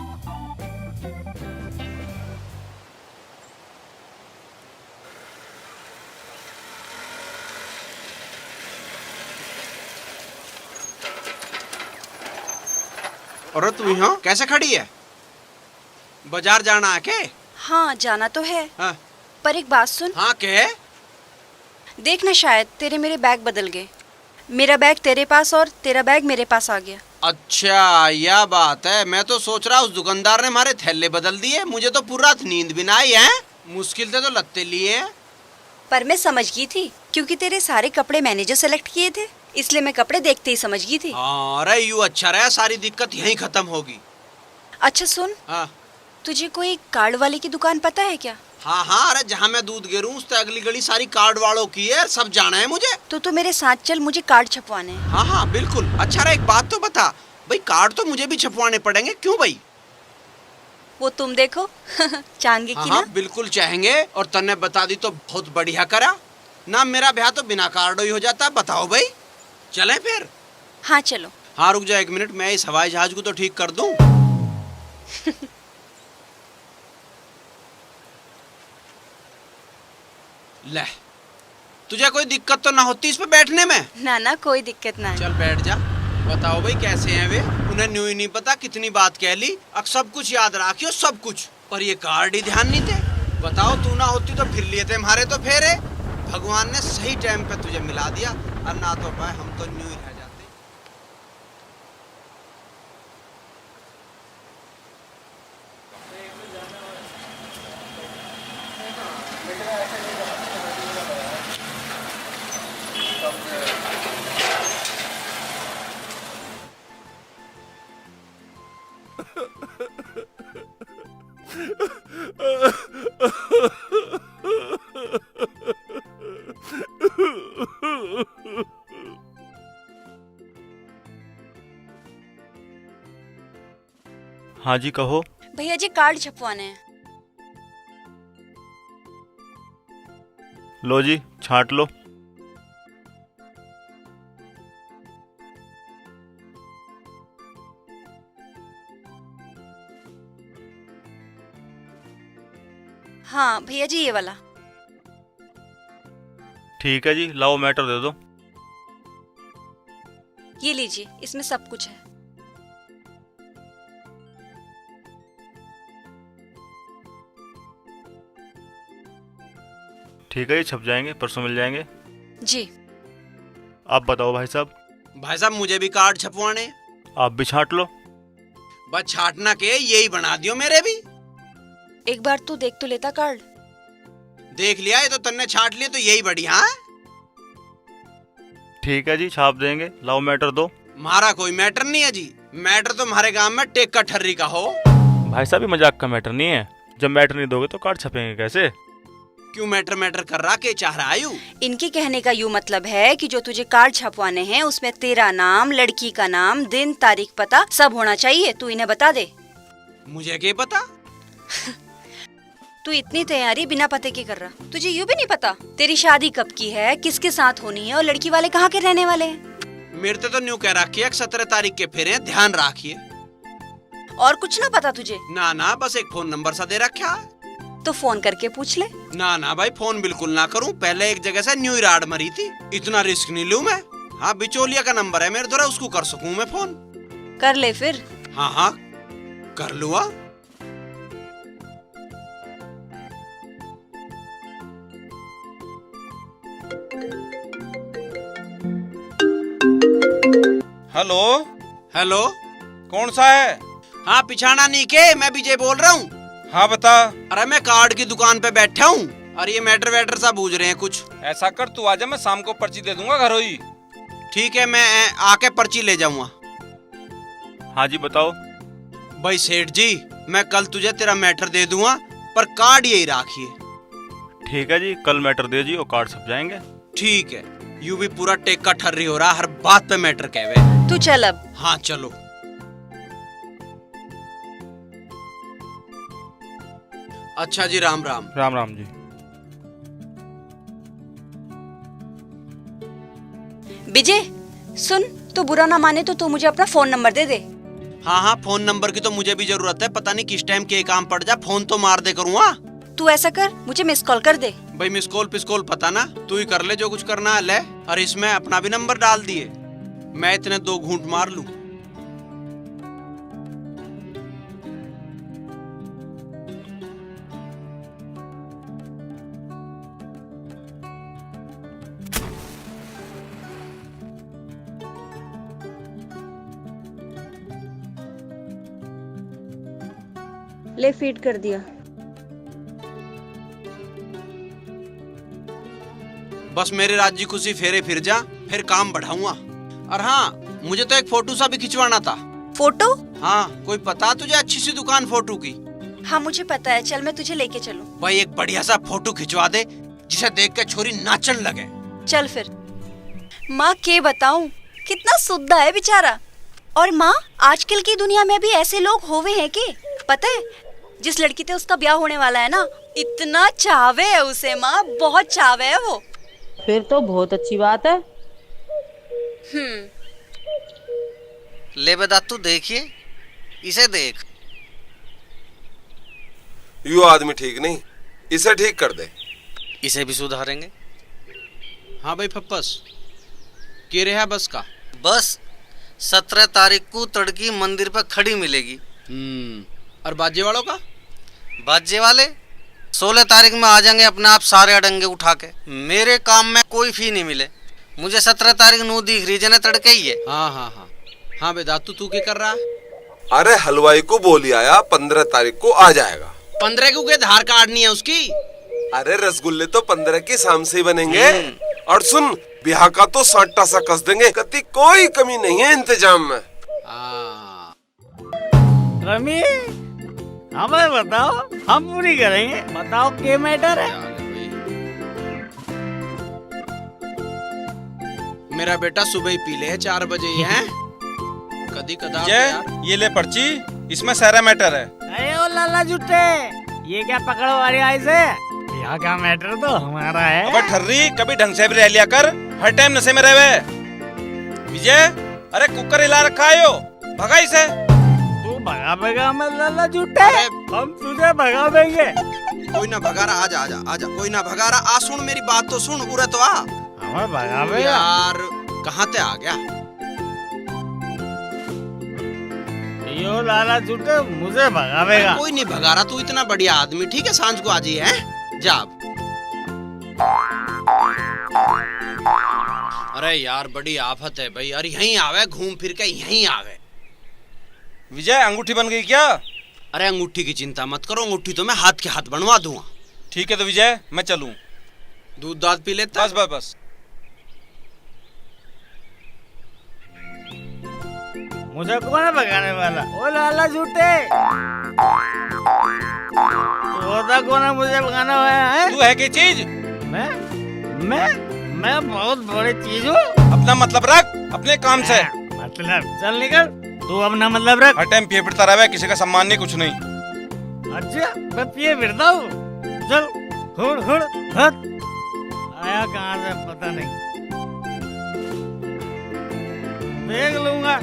और तू यहाँ कैसे खड़ी है? बाजार जाना है के? हाँ जाना तो है। हाँ। पर एक बात सुन। हाँ के? देखना, शायद तेरे मेरे बैग बदल गए। मेरा बैग तेरे पास और तेरा बैग मेरे पास आ गया। अच्छा यह बात है। मैं तो सोच रहा उस दुकानदार ने हमारे थैले बदल दिए। मुझे तो पूरा रात नींद भी ना आई है। मुश्किल से तो लत्ते लिए हैं। पर मैं समझ गई थी, क्योंकि तेरे सारे कपड़े मैंने जो सेलेक्ट किए थे, इसलिए मैं कपड़े देखते ही समझ गई थी। अरे यू अच्छा रहा, सारी दिक्कत यहीं खत्म होगी। अच्छा सुन। हाँ। तुझे कोई कार्ड वाले की दुकान पता है क्या? हाँ हाँ, अरे जहाँ मैं दूध गिरूं उससे अगली गली सारी कार्ड वालों की है, सब जाना है मुझे। तो मेरे साथ चल, मुझे कार्ड छपवाने हैं। हाँ हाँ बिल्कुल। अच्छा रहा, एक बात तो बता भाई, कार्ड तो मुझे भी छपवाने पड़ेंगे, क्यों भाई? वो तुम देखो चांगे की ना। बिल्कुल चाहेंगे, और तन्ने बता दी तो बहुत बढ़िया करा ना। मेरा ब्याह तो बिना कार्ड ही हो जाता। बताओ भाई, चले फिर? हाँ चलो। हाँ रुक जा 1 मिनट, मैं इस हवाई जहाज को तो ठीक कर दूं। ले, तुझे कोई दिक्कत तो ना होती इस पे बैठने में? ना ना, कोई दिक्कत ना है। चल बैठ जा। बताओ भाई कैसे हैं वे? उन्हें न्यू ही नहीं पता कितनी बात कह ली, अब सब कुछ याद रखियो सब कुछ, पर ये कार्ड ही ध्यान नहीं थे। बताओ तू ना होती तो फिर लिए थे हमारे तो फेरे। भगवान ने सही टाइम पे तुझे मिला दिया, और ना तो पाए हम तो न्यू ही रह जाते। हाँ जी कहो। भैया जी कार्ड छपवाने हैं। लो जी छांट लो। हाँ भैया जी ये वाला। ठीक है जी, लाओ मैटर दे दो। ये लीजिए, इसमें सब कुछ है। ठीक है, ये छप जाएंगे, परसों मिल जाएंगे जी। आप बताओ भाई साहब। भाई साहब मुझे भी कार्ड छपवाने। आप भी छांट लो। बस छाटना के यही बना दियो मेरे भी। एक बार तू देख तो लेता कार्ड। देख लिया, ये तो तन्ने छाट लिए तो यही बढ़िया है। ठीक है जी, छाप देंगे, लाओ मैटर दो। हमारा कोई मैटर नहीं है जी, मैटर तो हमारे गांव में टेक का ठर्री का हो। भाई साहब ये मजाक का मैटर नहीं है, जब मैटर नहीं दोगे तो कार्ड छपेंगे कैसे? क्यों मैटर कर रहा के चाह रहा आयु? इनके कहने का यूँ मतलब है कि जो तुझे कार्ड छपवाने हैं उसमें तेरा नाम, लड़की का नाम, दिन, तारीख, पता सब होना चाहिए। तू इन्हें बता दे। मुझे क्या पता? तू इतनी तैयारी बिना पते की कर रहा, तुझे यूँ भी नहीं पता तेरी शादी कब की है, किसके साथ होनी है और लड़की वाले कहाँ के रहने वाले हैं? मेरे तो न्यू कह रखी 17 तारीख के फेरे, ध्यान रखिए। और कुछ ना पता तुझे? ना बस एक फोन नंबर सा दे रखा है। तो फोन करके पूछ ले। ना भाई फोन बिल्कुल ना करूं, पहले एक जगह से न्यू राड मरी थी, इतना रिस्क नहीं लूं मैं। हाँ बिचौलिया का नंबर है मेरे द्वारा, उसको कर सकूं मैं फोन। कर ले फिर। हाँ कर लूँगा। हेलो कौन सा है? हाँ पिछाना नहीं के, मैं विजय बोल रहा हूँ। हाँ बता। अरे मैं कार्ड की दुकान पे बैठा हूँ और ये मैटर वेटर सा बूझ रहे हैं कुछ। ऐसा कर तू आजा, मैं शाम को पर्ची दे दूंगा घरों ही। ठीक है, मैं आके पर्ची ले जाऊंगा। हाँ जी बताओ। भाई सेठ जी, मैं कल तुझे तेरा मैटर दे दूंगा, पर कार्ड यही राखिए। ठीक है जी, कल मैटर दे जी और कार्ड छप जाएंगे। ठीक है, यू भी पूरा टेक का ठर्री हो रहा, हर बात पे मैटर कहवे। तू चल अब। हाँ चलो। अच्छा जी, राम राम। राम राम जी। विजय सुन, तू बुरा ना माने तो तू मुझे अपना फोन नंबर दे दे। हाँ फोन नंबर की तो मुझे भी जरूरत है, पता नहीं किस टाइम के काम पड़ जा, फोन तो मार दे करूँगा। तू ऐसा कर, मुझे मिस कॉल कर दे। भाई मिस कॉल पिस्कॉल पता ना, तू ही कर ले जो कुछ करना है ले। और इसमें अपना भी नंबर डाल दिए, मैं इतने 2 घूंट मार लूं। ले फीड कर दिया। बस मेरे राज्य खुशी फेरे फिर जा, फिर काम बढ़ाऊंगा। और हाँ, मुझे तो एक फोटो सा भी खिंचवाना था। फोटो? हाँ, कोई पता तुझे अच्छी सी दुकान फोटो की? हाँ मुझे पता है, चल मैं तुझे लेके चलूं। भाई एक बढ़िया सा फोटो खिंचवा दे जिसे देख के छोरी नाचन लगे। चल फिर। माँ के बताऊं, कितना सुद्दा है बेचारा। और माँ, आजकल की दुनिया में भी ऐसे लोग होवे हैं कि पता है, जिस लड़की से उसका ब्याह होने वाला है ना, इतना चाहवे है उसे माँ, बहुत चाहवे है वो। फिर तो बहुत अच्छी बात है। ले बता, तू देखिए, इसे देख। यू आदमी ठीक नहीं, इसे ठीक कर दे। इसे भी सुधारेंगे। हाँ भाई फप्पस, के रहा बस का? बस 17 तारीख को तड़की मंदिर पर खड़ी मिलेगी। और बाजे वालों का? बाजे वाले 16 तारीख में आ जाएंगे अपने आप सारे अडंगे उठा के। मेरे काम में कोई फी नहीं मिले। मुझे 17 तारीख नू दिख रही जने तड़के ही है। हाँ बेदा तू क्या कर रहा? अरे हलवाई को बोली आया 15 तारीख को आ जाएगा। 15 को क्या धार काटनी है उसकी? अरे रसगुल्ले तो 15 की शाम से ही बनेंगे। और सुन, ब्याह का तो साटा सा कस देंगे, कति कोई कमी नहीं है इंतजाम में। रमी हमें बताओ, हम पूरी करेंगे। बताओ क्या मैटर है? मेरा बेटा सुबह ही पी ले 4 बजे ही है। कदी कदा ये ले पर्ची, इसमें सारा मैटर है। अरे ओ लाला जुटे, ये क्या पकड़ो वाली आई से? यहाँ का मैटर तो हमारा है। अबे ठर्री, कभी ढंग से भी रह लिया कर, हर टाइम नशे में रहे। विजय, अरे कुकर हिला रखा है यो, भगा इसे। तू भगावेगा मैं लाला जुटे? हम तुझे भगावेंगे। कोई ना भगा रहा, आजा आजा आजा, कोई ना भगा रहा। आ सुन मेरी बात तो सुन, उरे तो आ। हमें भगावेगा यार, कहाँ ते आ गया? यो लाला जुटे मुझे भगावेगा। कोई नहीं भगा रहा, तू इतना बढ़िया आदमी। ठीक है, सांझ को आ जाइए हैं? जा। अरे यार बड़ी आफत है भाई। अरे यहीं आवे, घूम फिर के यहीं आवे। विजय, अंगूठी बन गई क्या? अरे अंगूठी की चिंता मत करो, अंगूठी तो मैं हाथ के हाथ बनवा दूंगा। ठीक है तो विजय, मैं चलूं। दूध दाद पी लेता? बस। मुझे कौन है भगाने वाला? ओ लाला झूठे, तो कौन है मुझे भगाना है? तू है क्या चीज? मैं बहुत बड़ी चीज हूँ। अपना मतलब रख अपने काम से। मतलब चल निकल, तू अपना मतलब रख। हर टाइम पिए फिरता रहे, किसी का सम्मान नहीं, कुछ नहीं। अच्छा, मैं पिए फिरता हूँ? चल हुड़ हुड़ हट। आया कहाँ से पता नहीं, देख लूंगा।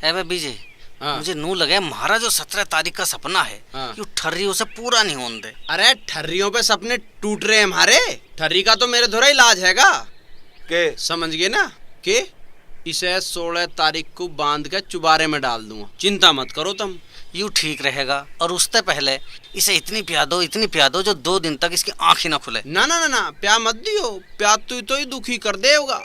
अबे विजय, मुझे नू लगे हमारा जो 17 तारीख का सपना है कि ठर्रियों से पूरा नहीं होने दे। अरे ठर्रियों पे सपने टूट रहे हैं हमारे। ठर्री का तो मेरे धोरा इलाज हैगा के, समझ गए ना? के इसे 16 तारीख को बांध के चुबारे में डाल दूंगा। चिंता मत करो तुम। यूँ ठीक रहेगा। और उससे पहले इसे इतनी प्यार दो जो 2 दिन तक इसकी आँख ही ना खुले। ना ना ना ना, प्यार मत दियो। प्यार तो ही दुखी कर देगा।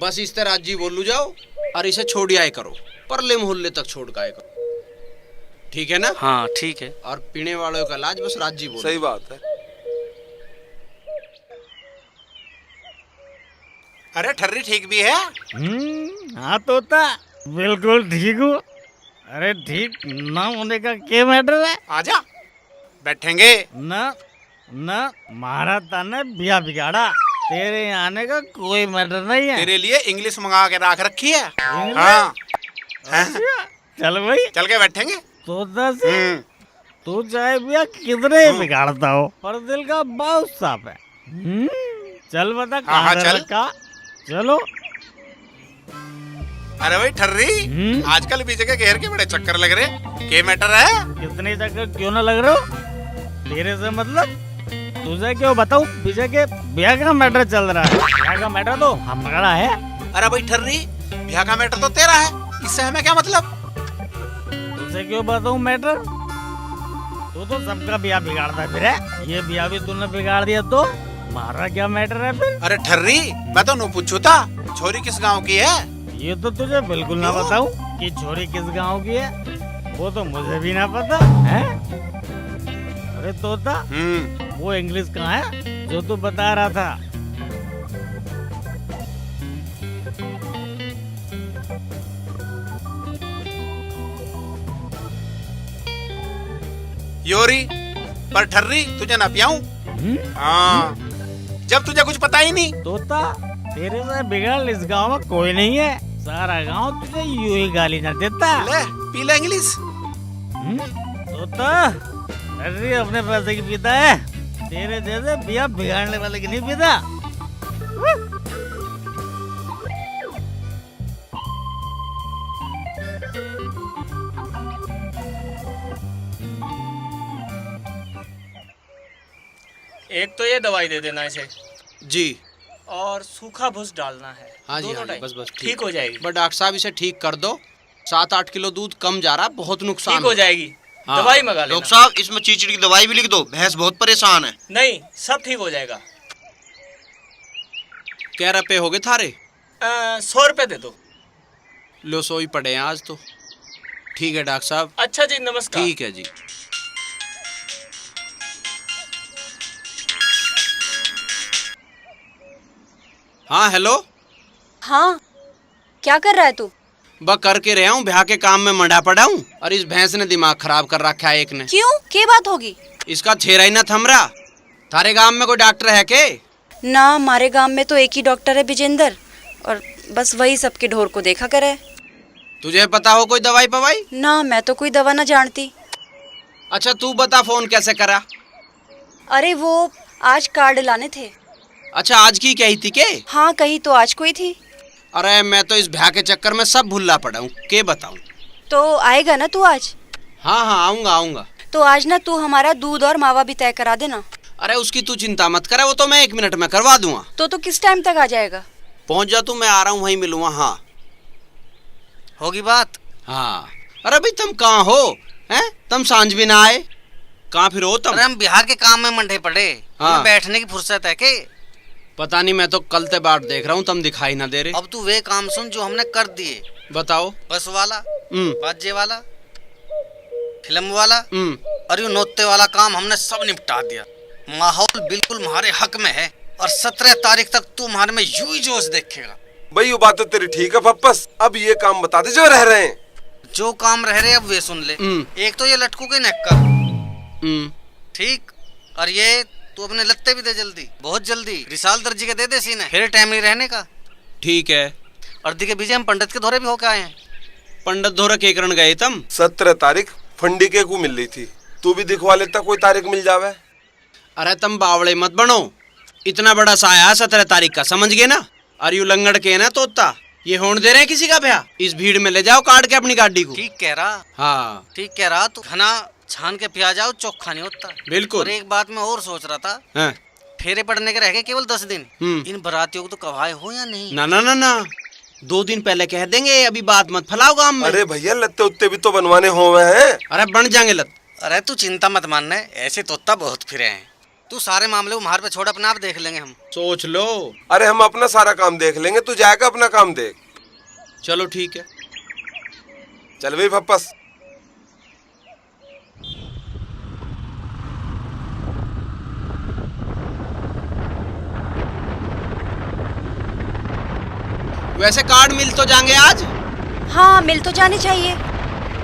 बस इस तरह राजी बोलू जाओ और इसे छोड़ आए करो, परले मोहल्ले तक छोड़ के आए करो। ठीक है ना? हाँ ठीक है। और पीने वालों का इलाज बस राजी बोलो। सही बात है। अरे ठर्री ठीक भी है? हाँ तोता, बिल्कुल ठीक हूँ। अरे ठीक ना होने का क्या मैटर है? आजा बैठेंगे। ना मारा ताने बिया बिगाड़ा। तेरे आने का कोई मैटर नहीं है। तेरे लिए इंग्लिश मंगा के रख रखी है। हाँ। चल भाई, चल के बैठेंगे। तोता से तू चाहे बिया कितने बिगाड़ता हो, पर दिल का बहुत साफ है। चल बता कहाँ चल। रखा? चलो। अरे भाई ठर्री, आजकल विजय के घेर के बड़े चक्कर लग रहे, क्या मैटर है? कितने चक्कर क्यों ना लग रहे हो? तेरे से मतलब तुझे क्यों बताऊं? विजय के ब्याह का मैटर चल रहा है। ब्याह का मैटर तो हमारा है। अरे भाई ठर्री, ब्याह का मैटर तो तेरा है, इससे हमें क्या मतलब? तुझे क्यों बताऊं मैटर? तू तो सबका ब्याह बिगाड़ता फिर है। ये ब्याह भी तूने बिगाड़ दिया तो हमारा क्या मैटर है फिर? अरे ठर्री, मैं तो नू पूछू था, छोरी किस गांव की है? ये तो तुझे बिल्कुल ना बताऊं कि छोरी किस गांव की है। वो तो मुझे भी ना पता है। अरे तोता, वो इंग्लिश कहाँ है जो तू बता रहा था? योरी, पर ठर्री तुझे ना पियाऊं? हाँ, जब तुझे कुछ पता ही नहीं। तोता, तेरे से बिगड़ इस गांव में कोई नहीं है। सारा गांव तुझे यूं ही गाली ना देता। ले, पी ले इंग्लिश। तोता, ठर्री अपने पैसे की पीता है, तेरे जैसे बिया बिगाड़ने वाले की नहीं पीता। एक तो ये दवाई दे देना इसे। जी। और सूखा भूस डालना है। हाँ जी, दोनों हाँ जी, टाइम। बस बस ठीक हो जाएगी। बट डॉक्टर साहब इसे ठीक कर दो, 7-8 किलो दूध कम जा रहा, बहुत नुकसान ठीक हो जाएगी। हाँ। दवाई मंगा लेना। डॉक्टर साहब इसमें चीचड़ की दवाई भी लिख दो, भैंस बहुत परेशान है। नहीं, सब ठीक हो जाएगा। क्या रुपए हो गए थारे? 100 रुपए दे दो। लो 100 ही पड़े हैं आज तो। ठीक है डॉक्टर साहब। अच्छा जी, नमस्कार। ठीक है जी। हाँ हेलो। हाँ, क्या कर रहा है तू? बस करके रहा हूँ, ब्याह के काम में मंडा पड़ा हूँ। और इस भैंस ने दिमाग खराब कर रखा है एक ने। क्यों, क्या बात होगी? इसका छेरा ही ना थम रहा। थारे गांव में कोई डॉक्टर है के? ना, हमारे गांव में तो एक ही डॉक्टर है, विजेंद्र, और बस वही सबके ढोर को देखा करे। तुझे पता हो कोई दवाई पवाई? ना, मैं तो कोई दवा ना जानती। अच्छा तू बता, फोन कैसे करा? अरे वो आज कार्ड लाने थे। अच्छा आज की कही थी के? हाँ, कही तो आज कोई थी। अरे मैं तो इस ब्याह के चक्कर में सब भुल्ला पड़ा हूँ, के बताऊँ। तो आएगा ना तू आज? हाँ हाँ आऊंगा आऊंगा। तो आज ना तू हमारा दूध और मावा भी तय करा देना। अरे उसकी तू चिंता मत करे, वो तो मैं 1 मिनट में करवा दूंगा। तो किस टाइम तक आ जाएगा? पहुंच जा तू, मैं आ रहा हूँ, वहीं मिलूंगा। हाँ होगी बात। हाँ। अरे भाई तुम कहाँ हो? हैं? तुम सांझ भी ना आए, कहाँ फिर हो तुम? अरे हम बिहार के काम में मंडे पड़े। हाँ। हमें बैठने की फुर्सत है के? पता नहीं, मैं तो कल ते बाट देख रहा हूँ, तुम दिखाई ना दे रहे। अब तू वे काम सुन जो हमने कर दिए। बताओ। बस वाला, बाजे वाला, फिल्म वाला और यूं नोते वाला काम हमने सब निपटा दिया। माहौल बिल्कुल हमारे हक में है और 17 तारीख तक तू हमारे में यूं ही जोश देखेगा। भाई वो बात तो तेरी ठीक है पप्पस, अब ये काम बता दे जो रह रहे हैं। जो काम रह रहे अब वे सुन ले। एक तो ये लटकू के नेक कर, ठीक, और ये तू अपने लत्ते भी दे जल्दी, बहुत जल्दी। रिसाल दर्जी के दे सीने, फिर टाइम नहीं रहने का। ठीक है। और दिखे बीजे हम पंडित के धोरे भी होके आए हैं। पंडित धोरे के करण गए तुम? 17 तारीख फंडी के को मिल रही थी, तू भी दिखवा लेता, कोई तारीख मिल जावे। अरे तुम बावड़े मत बनो, इतना बड़ा साया है 17 तारीख का, समझ गए ना? और यू लंगड़ के ना तोता, ये होने दे रहे हैं किसी का ब्याह? इस भीड़ में ले जाओ काट के अपनी गाड़ी को। ठीक कह रहा। हाँ ठीक कह रहा। तू खाना छान के पिया जाओ, चोखा नहीं होता। बिल्कुल। और एक बात मैं और सोच रहा था, हाँ। फेरे पड़ने के रह गए केवल 10 दिन। इन बरातियों को तो कवाए हो या नहीं? ना ना ना ना, 2 दिन पहले कह देंगे, अभी बात मत फैलाओ गांव में। अरे भैया लत्ते उत्ते भी तो बनवाने हुए हैं। अरे बन जाएंगे लत। अरे तू चिंता मत मानना, ऐसे तोता बहुत फिरे हैं। तू सारे मामले उम्हार पे छोड़, अपना आप देख लेंगे हम। सोच लो। अरे हम अपना सारा काम देख लेंगे, तू जाएगा अपना काम देख। चलो ठीक है। चल भाई पप्पस। वैसे कार्ड मिल तो जाएंगे आज? हाँ, मिल तो जाने चाहिए।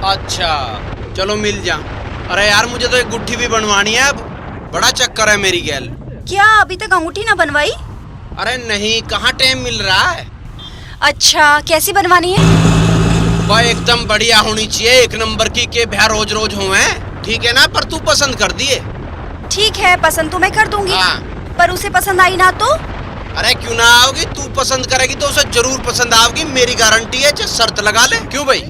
अच्छा चलो मिल जा। अरे यार मुझे तो एक गुट्ठी भी बनवानी है, अब बड़ा चक्कर है मेरी गैल। क्या अभी तक अंगूठी ना बनवाई? अरे नहीं, कहाँ टाइम मिल रहा है। अच्छा, कैसी बनवानी है? वह एकदम बढ़िया होनी चाहिए, 1 नंबर की, के भैया रोज रोज हुए, ठीक है ना? पर तू पसंद कर दिए। ठीक है, पसंद तो मैं कर दूंगी। हाँ। पर उसे पसंद आई ना तो? अरे क्यों ना आओगी, तू पसंद करेगी तो उसे जरूर पसंद आओगी, मेरी गारंटी है। चाहे शर्त लगा ले। क्यों भाई?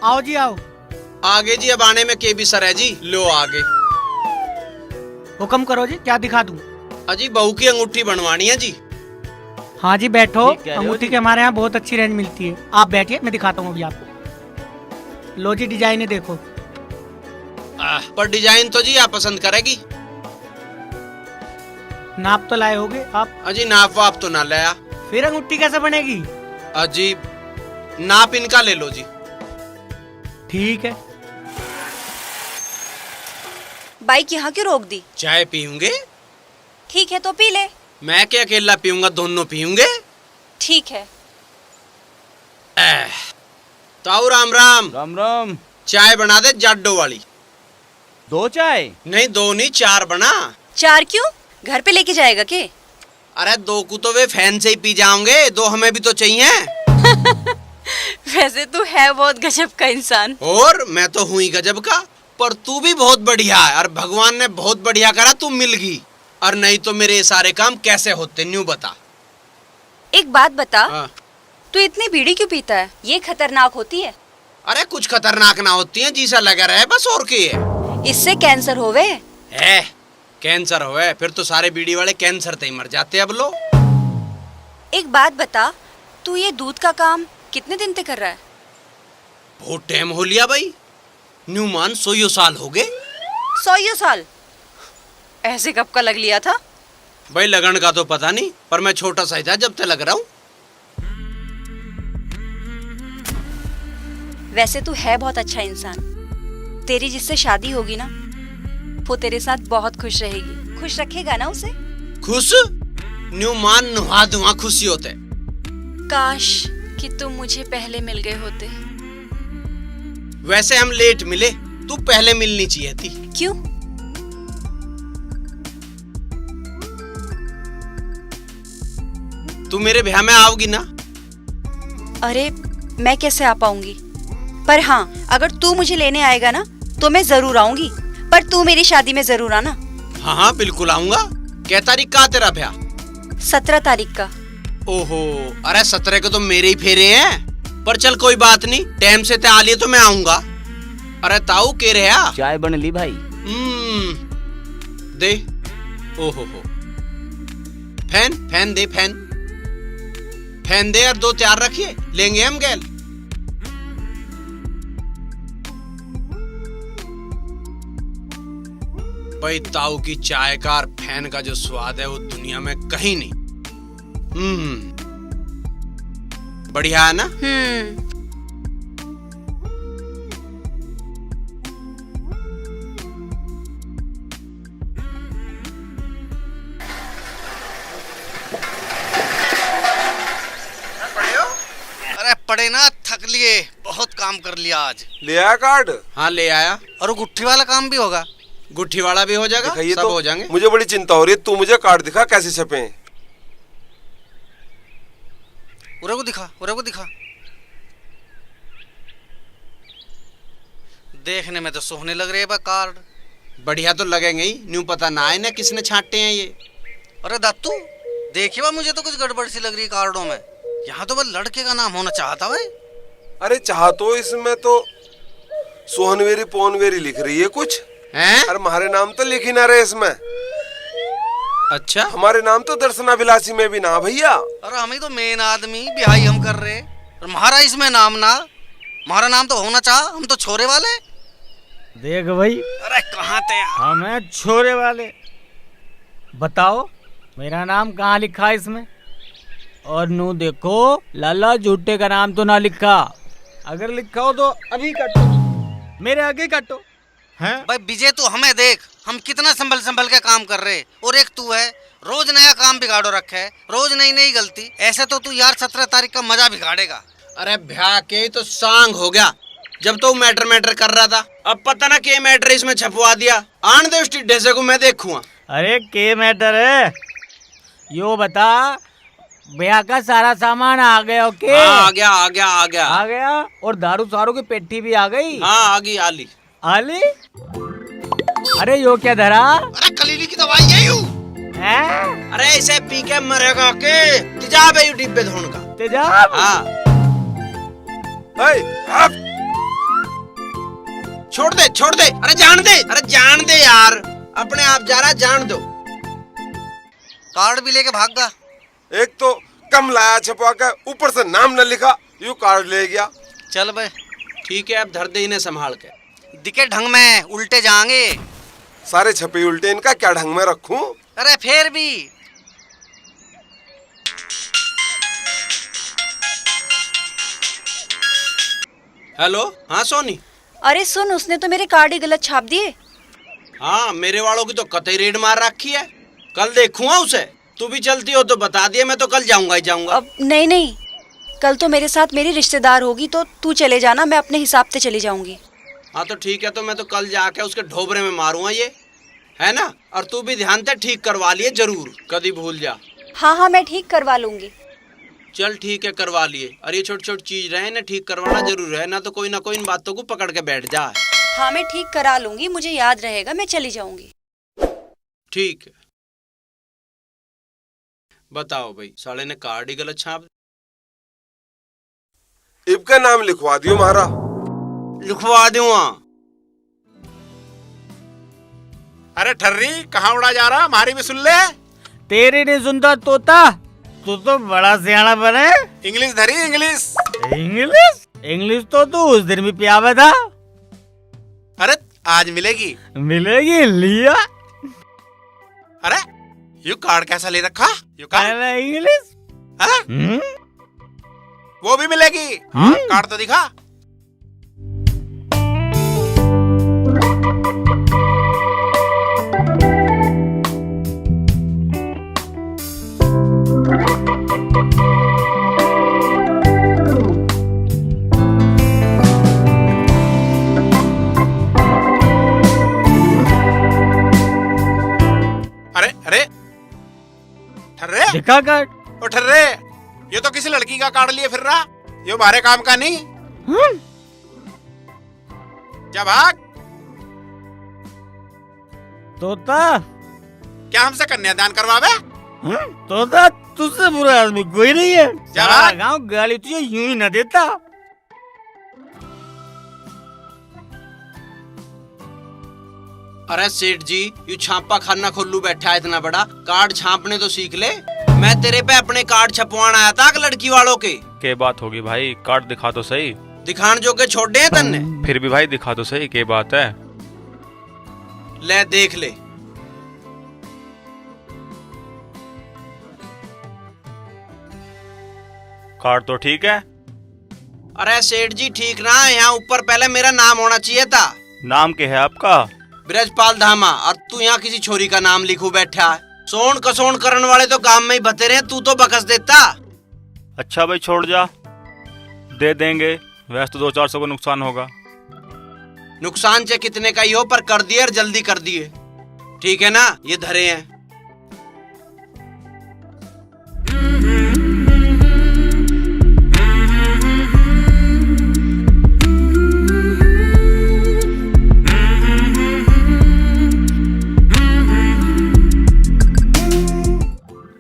आओ जी आओ। आगे जी, अब आने में के भी सर है जी। लो आगे। हुक्म करो जी, क्या दिखा दूं? अजी बहू की अंगूठी बनवानी है जी। हाँ जी बैठो, अंगूठी के हमारे यहाँ बहुत अच्छी रेंज मिलती है। आप बैठिए, मैं दिखाता हूँ अभी आपको। लो जी, डिजाइन देखो। पर डिजाइन तो जी आप पसंद करेगी। नाप तो लाए होगे आप? अजी नाप वाप तो ना लाया। फिर अंगूठी कैसे बनेगी? अजी नाप इनका ले लो जी। ठीक है। बाइक यहाँ क्यों रोक दी? चाय पीऊंगे? ठीक है तो पी ले। मैं क्या अकेला पीऊंगा, दोनों पीऊंगे। ठीक है। ताऊ राम राम। राम राम। चाय बना दे जाडो वाली। 2 चाय? नहीं 2 नहीं, 4 बना। 4 क्यों? घर पे लेके जाएगा के? अरे 2 को तो वे फैन से ही पी जाओगे, 2 हमें भी तो चाहिए। वैसे तू है बहुत गजब का इंसान। और मैं तो हुई गजब का, पर तू भी बहुत बढ़िया है, और भगवान ने बहुत बढ़िया करा तू मिल गई। और नहीं तो मेरे ये सारे काम कैसे होते न्यू बता। एक बात बता, हाँ। तू इतनी बीड़ी क्यों पीता है? ये खतरनाक होती है। अरे कुछ खतरनाक ना होती है, जीसा लगा रहे बस, और क्या है। इससे कैंसर होवे। कैंसर होवे फिर तो सारे बीड़ी वाले कैंसर से ही मर जाते अब लो। एक बात बता, तू ये दूध का काम कितने दिन से कर रहा है? बहुत टाइम हो लिया भाई, न्यू मान 100 साल हो गए। 100 साल? ऐसे कब का लग लिया था? भाई लगन का तो पता नहीं, पर मैं छोटा सा ही था जब तक लग रहा हूँ। वैसे तू है बहुत अच्छा इंसान। तेरी जिससे शादी होगी ना, वो तेरे साथ बहुत खुश रहेगी। खुश रखेगा ना उसे? खुश? न्यू मान नुहा धुआ खुशी होते। काश कि तुम मुझे पहले मिल गए होते। वैसे हम लेट मिले, तू पहले मिलनी चाहिए थी। क्यों? तू मेरे ब्याह में आओगी ना? अरे मैं कैसे आ पाऊंगी, पर हाँ अगर तू मुझे लेने आएगा ना तो मैं जरूर आऊंगी। पर तू मेरी शादी में जरूर आना। हाँ हाँ बिल्कुल आऊंगा। क्या तारीख का तेरा ब्याह? 17 तारीख का। ओहो, अरे 17 को तो मेरे ही फेरे हैं। पर चल कोई बात नहीं, टाइम से ते आ लिए तो मैं आऊंगा। अरे ताऊ के रहा? चाय बन ली भाई। दे। ओहो हो, फैन फैन दे, फैन फैन दे और 2 तैयार रखिए, लेंगे हम गैल। भाई ताऊ की चाय का और फैन का जो स्वाद है वो दुनिया में कहीं नहीं। बढ़िया है ना? अरे पड़े ना, थक लिए, बहुत काम कर लिया आज। ले आया कार्ड? हाँ ले आया। और गुट्ठी वाला काम भी होगा? गुट्ठी वाला भी हो जाएगा, सब तो हो जाएंगे। मुझे बड़ी चिंता हो रही है, तू मुझे कार्ड दिखा कैसे छपे हैं। उरे को दिखा, उरे को दिखा। देखने में तो सोहने लग रहे हैं कार्ड। बढ़िया तो लगेंगे ही, न्यू पता ना है ना किसने छांटे हैं ये। अरे दत्तू देखिए बा, मुझे तो कुछ गड़बड़ सी लग रही है कार्डों में। यहाँ तो बस लड़के का नाम होना चाहता है। अरे चाह तो इसमें तो सोहनवेरी पोनवेरी लिख रही है कुछ हैं? अरे हमारे नाम तो लिख ही ना रहे इसमें। अच्छा, हमारे नाम तो दर्शनाभिलाषी में भी ना भैया। अरे हम ही तो मेन आदमी बिहाई हम कर रहे, और हमारा इसमें नाम ना, हमारा नाम तो होना चाह, हम तो छोरे वाले। देख भाई, अरे कहाँ थे हम हैं छोरे वाले। बताओ मेरा नाम कहाँ लिखा है इसमें? और नू देखो लाला झूठे का नाम तो ना लिखा। अगर लिखा हो तो अभी काटो, मेरे आगे काटो। हैं? भाई विजय तू हमें देख, हम कितना संभल संभल के काम कर रहे, और एक तू है रोज नया काम बिगाड़ो रखे है, रोज नई नई गलती। ऐसे तो तू यार 17 तारीख का मजा बिगाड़ेगा। अरे भ्या के तो सांग हो गया, जब तो मैटर कर रहा था, अब पता ना के मैटर इसमें छपवा दिया। आन दे उस टिड्ढे से को मैं देखूंगा। अरे के मैटर है, यो बता ब्याह का सारा सामान आ गया? ओके हाँ, आ गया आ गया आ गया आ गया। और दारू सारू की पेटी भी आ गई? हाँ आ गई, आली आली। अरे यो क्या धरा? अरे कलीली की दवाई है यू। हैं? अरे इसे पी के मरेगा के? तेजाब है यू डिब्बे धोन का। तेजाब? हाँ। छोड़ दे छोड़ दे, अरे जान दे, अरे जान दे यार, अपने आप जा रहा, जान दो। कार्ड भी लेके भाग गया। एक तो कम लाया छपवा के, ऊपर से नाम न लिखा, यू कार्ड ले गया। चल बे ठीक है, अब धर दे इन्हें संभाल के। दिखे ढंग में, उल्टे जाएंगे। सारे छपे उल्टे, इनका क्या ढंग में रखूं? अरे फिर भी हेलो, हाँ सोनी। अरे सुन, उसने तो मेरे कार्ड ही गलत छाप दिए। हाँ मेरे वालों की तो कतई रेड मार रखी है, कल देखूंगा उसे। तू भी चलती हो तो बता दिए, मैं तो कल जाऊंगा ही जाऊंगा। अब नहीं नहीं, कल तो मेरे साथ मेरी रिश्तेदार होगी, तो तू चले जाना, मैं अपने हिसाब से चली जाऊंगी। हाँ तो ठीक है, तो मैं तो कल जाके उसके ढोबरे में मारूंगा ये, है ना? और तू भी ध्यान से ठीक करवा लिए जरूर, कभी भूल जा। हाँ हाँ मैं ठीक करवा लूंगी। चल ठीक है, करवा लिए। और ये छोटी छोटी चीज रहे ना, ठीक करवाना जरूर है ना, तो कोई ना कोई इन बातों को पकड़ के बैठ जा। हाँ मैं ठीक करा लूंगी, मुझे याद रहेगा, मैं चली जाऊंगी। ठीक है। बताओ भाई, साले ने कार्ड ही गलत छाप। इबका नाम लिखवा दियो मारा। लिखवा दूंगा। अरे ठर्री कहाँ उड़ा जा रहा, हमारी भी सुन ले। तेरी नहीं सुनता तोता, तू तो बड़ा सियाना बने। इंग्लिश धरी इंग्लिश। इंग्लिश इंग्लिश तो तू उस दिन भी पियावा था। अरे आज मिलेगी। मिलेगी लिया। अरे यू कार्ड कैसा ले रखा? You card English. वो भी मिलेगी। हाँ कार्ड तो दिखा। अरे अरे ठर्रे, दिखा कार्ड। ओ ठर्रे, ये तो किसी लड़की का कार्ड लिए फिर रहा, ये हमारे काम का नहीं। जा भाग। तोता क्या हमसे कन्यादान करवावे? तोता तुझसे बुरा आदमी कोई नहीं है। जा सारा भाग। गाँव गाली तुझे यूं ही न देता। अरे सेठ जी, यू छापा खाना खोलू बैठा है इतना बड़ा, कार्ड छापने तो सीख ले। मैं तेरे पे अपने कार्ड छपवाना आया था लड़की वालों के बात होगी भाई, कार्ड दिखा तो सही। दिखान जो के छोड़ दे तन्ने। फिर भी भाई दिखा तो सही, क्या बात है? ले देख ले। कार्ड तो ठीक है। अरे सेठ जी ठीक ना, यहाँ ऊपर पहले मेरा नाम होना चाहिए था। नाम क्या है आपका? ब्रजपाल धामा, और तू यहाँ किसी छोरी का नाम लिखू बैठा है। सोन कसोन करने वाले तो काम में ही बते रहे, तू तो बकस देता। अच्छा भाई छोड़ जा, दे देंगे। वैसे तो 200-400 का नुकसान होगा। नुकसान चाहे कितने का ही हो, पर कर दिए और जल्दी कर दिए, ठीक है ना? ये धरे हैं।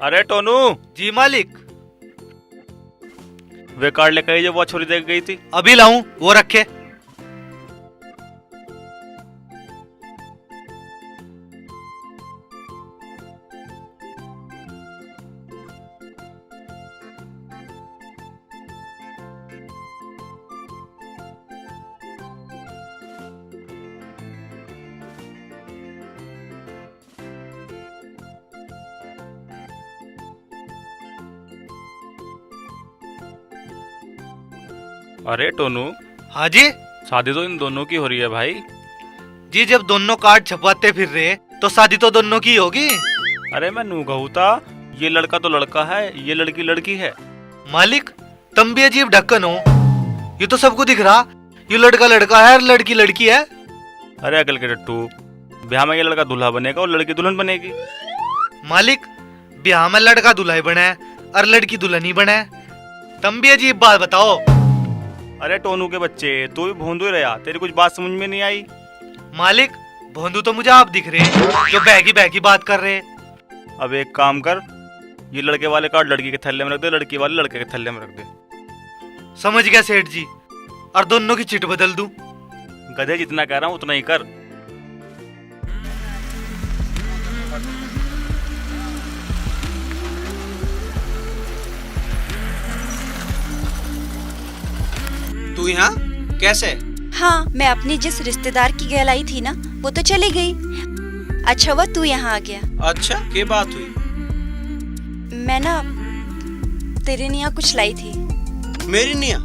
अरे टोनू। जी मालिक। वे कार्ड लेकर आई जो वो छोरी दे गई थी। अभी लाऊं, वो रखे। अरे टोनू। हाँ जी। शादी तो इन दोनों की हो रही है भाई। जी जब दोनों कार्ड छपवाते फिर रहे तो शादी तो दोनों की होगी। अरे मैं नू कहूँ था, ये लड़का तो लड़का है, ये लड़की लड़की है। मालिक तुम भी अजीब ढक्कन हो, ये तो सबको दिख रहा, ये लड़का लड़का है और लड़की लड़की है। अरे अकल के टट्टू, ब्याह में ये लड़का दूल्हा बनेगा और लड़की दुल्हन बनेगी। मालिक ब्याह में लड़का दुल्हा बने और लड़की दुल्हन ही बने, तुम भी अजीब बात बताओ। अरे टोनू के बच्चे, तू भी भोंदू ही रहा, तेरी कुछ बात समझ में नहीं आई। मालिक भोंदू तो मुझे आप दिख रहे जो बहकी बात कर रहे। अब एक काम कर, ये लड़के वाले कार्ड लड़की के थैले में रख दे, लड़की वाले लड़के के थैले में रख दे। समझ गया सेठ जी, और दोनों की चिट बदल दूं। गधे जितना कह रहा हूँ उतना ही कर। तू यहाँ कैसे? हाँ, मैं अपनी जिस रिश्तेदार की गहलाई थी ना, वो तो चली गई। अच्छा हुआ तू यहाँ आ गया। अच्छा क्या बात हुई? मैं ना तेरे निया कुछ लाई थी। मेरी निया?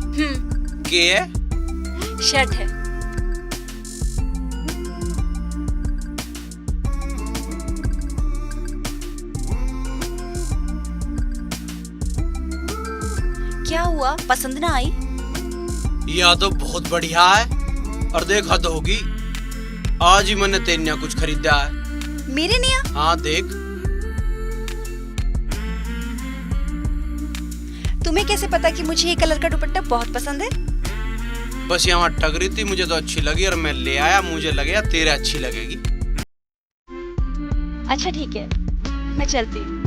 के है? शर्ट है। क्या हुआ, पसंद ना आई? यह तो बहुत बढ़िया है, और देख हद होगी, आज ही मैंने तेरे निया कुछ खरीदा है। मेरे निया? हाँ देख। तुम्हें कैसे पता कि मुझे ये कलर का दुपट्टा बहुत पसंद है? बस यहाँ टग रही थी, मुझे तो अच्छी लगी और मैं ले आया, मुझे लगे तेरे अच्छी लगेगी। अच्छा ठीक है, मैं चलती हूँ।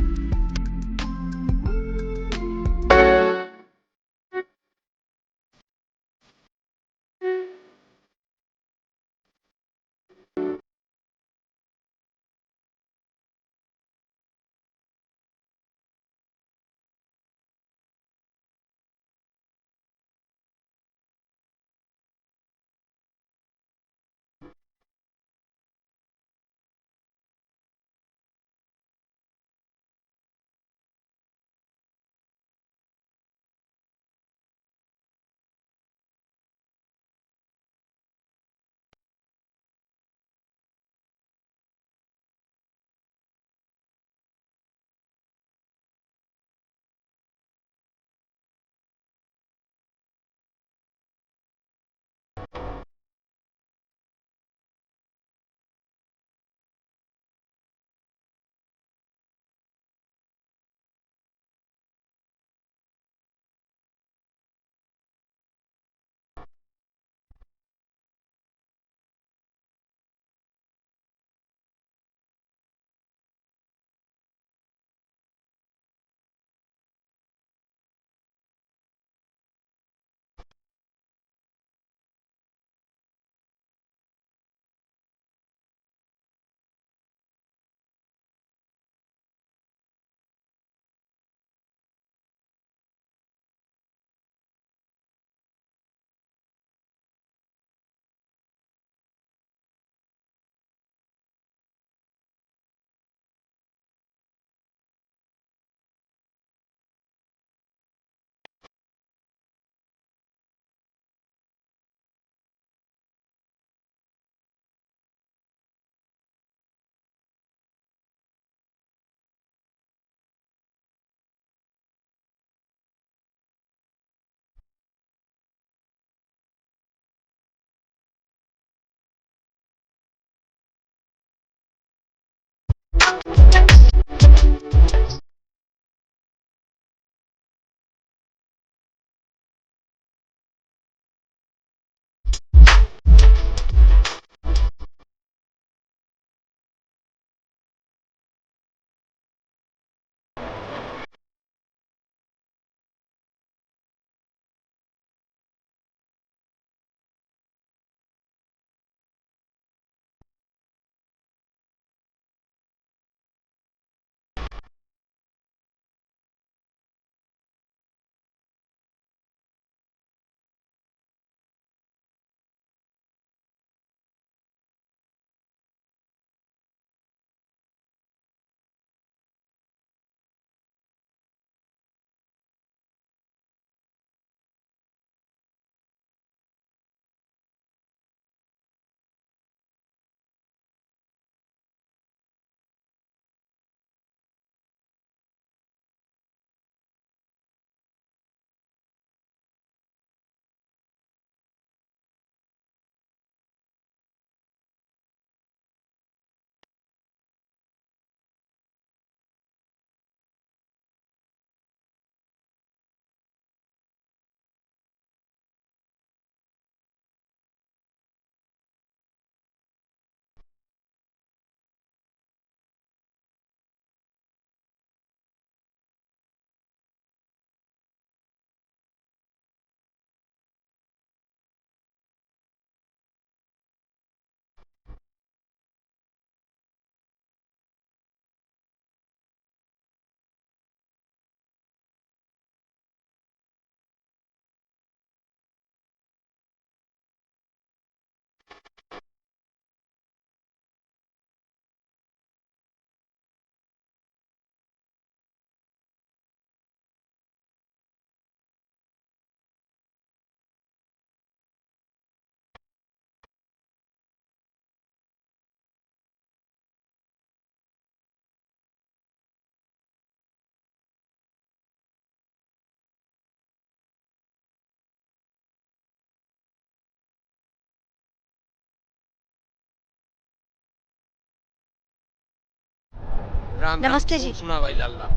नमस्ते जी। सुना भाई लाला।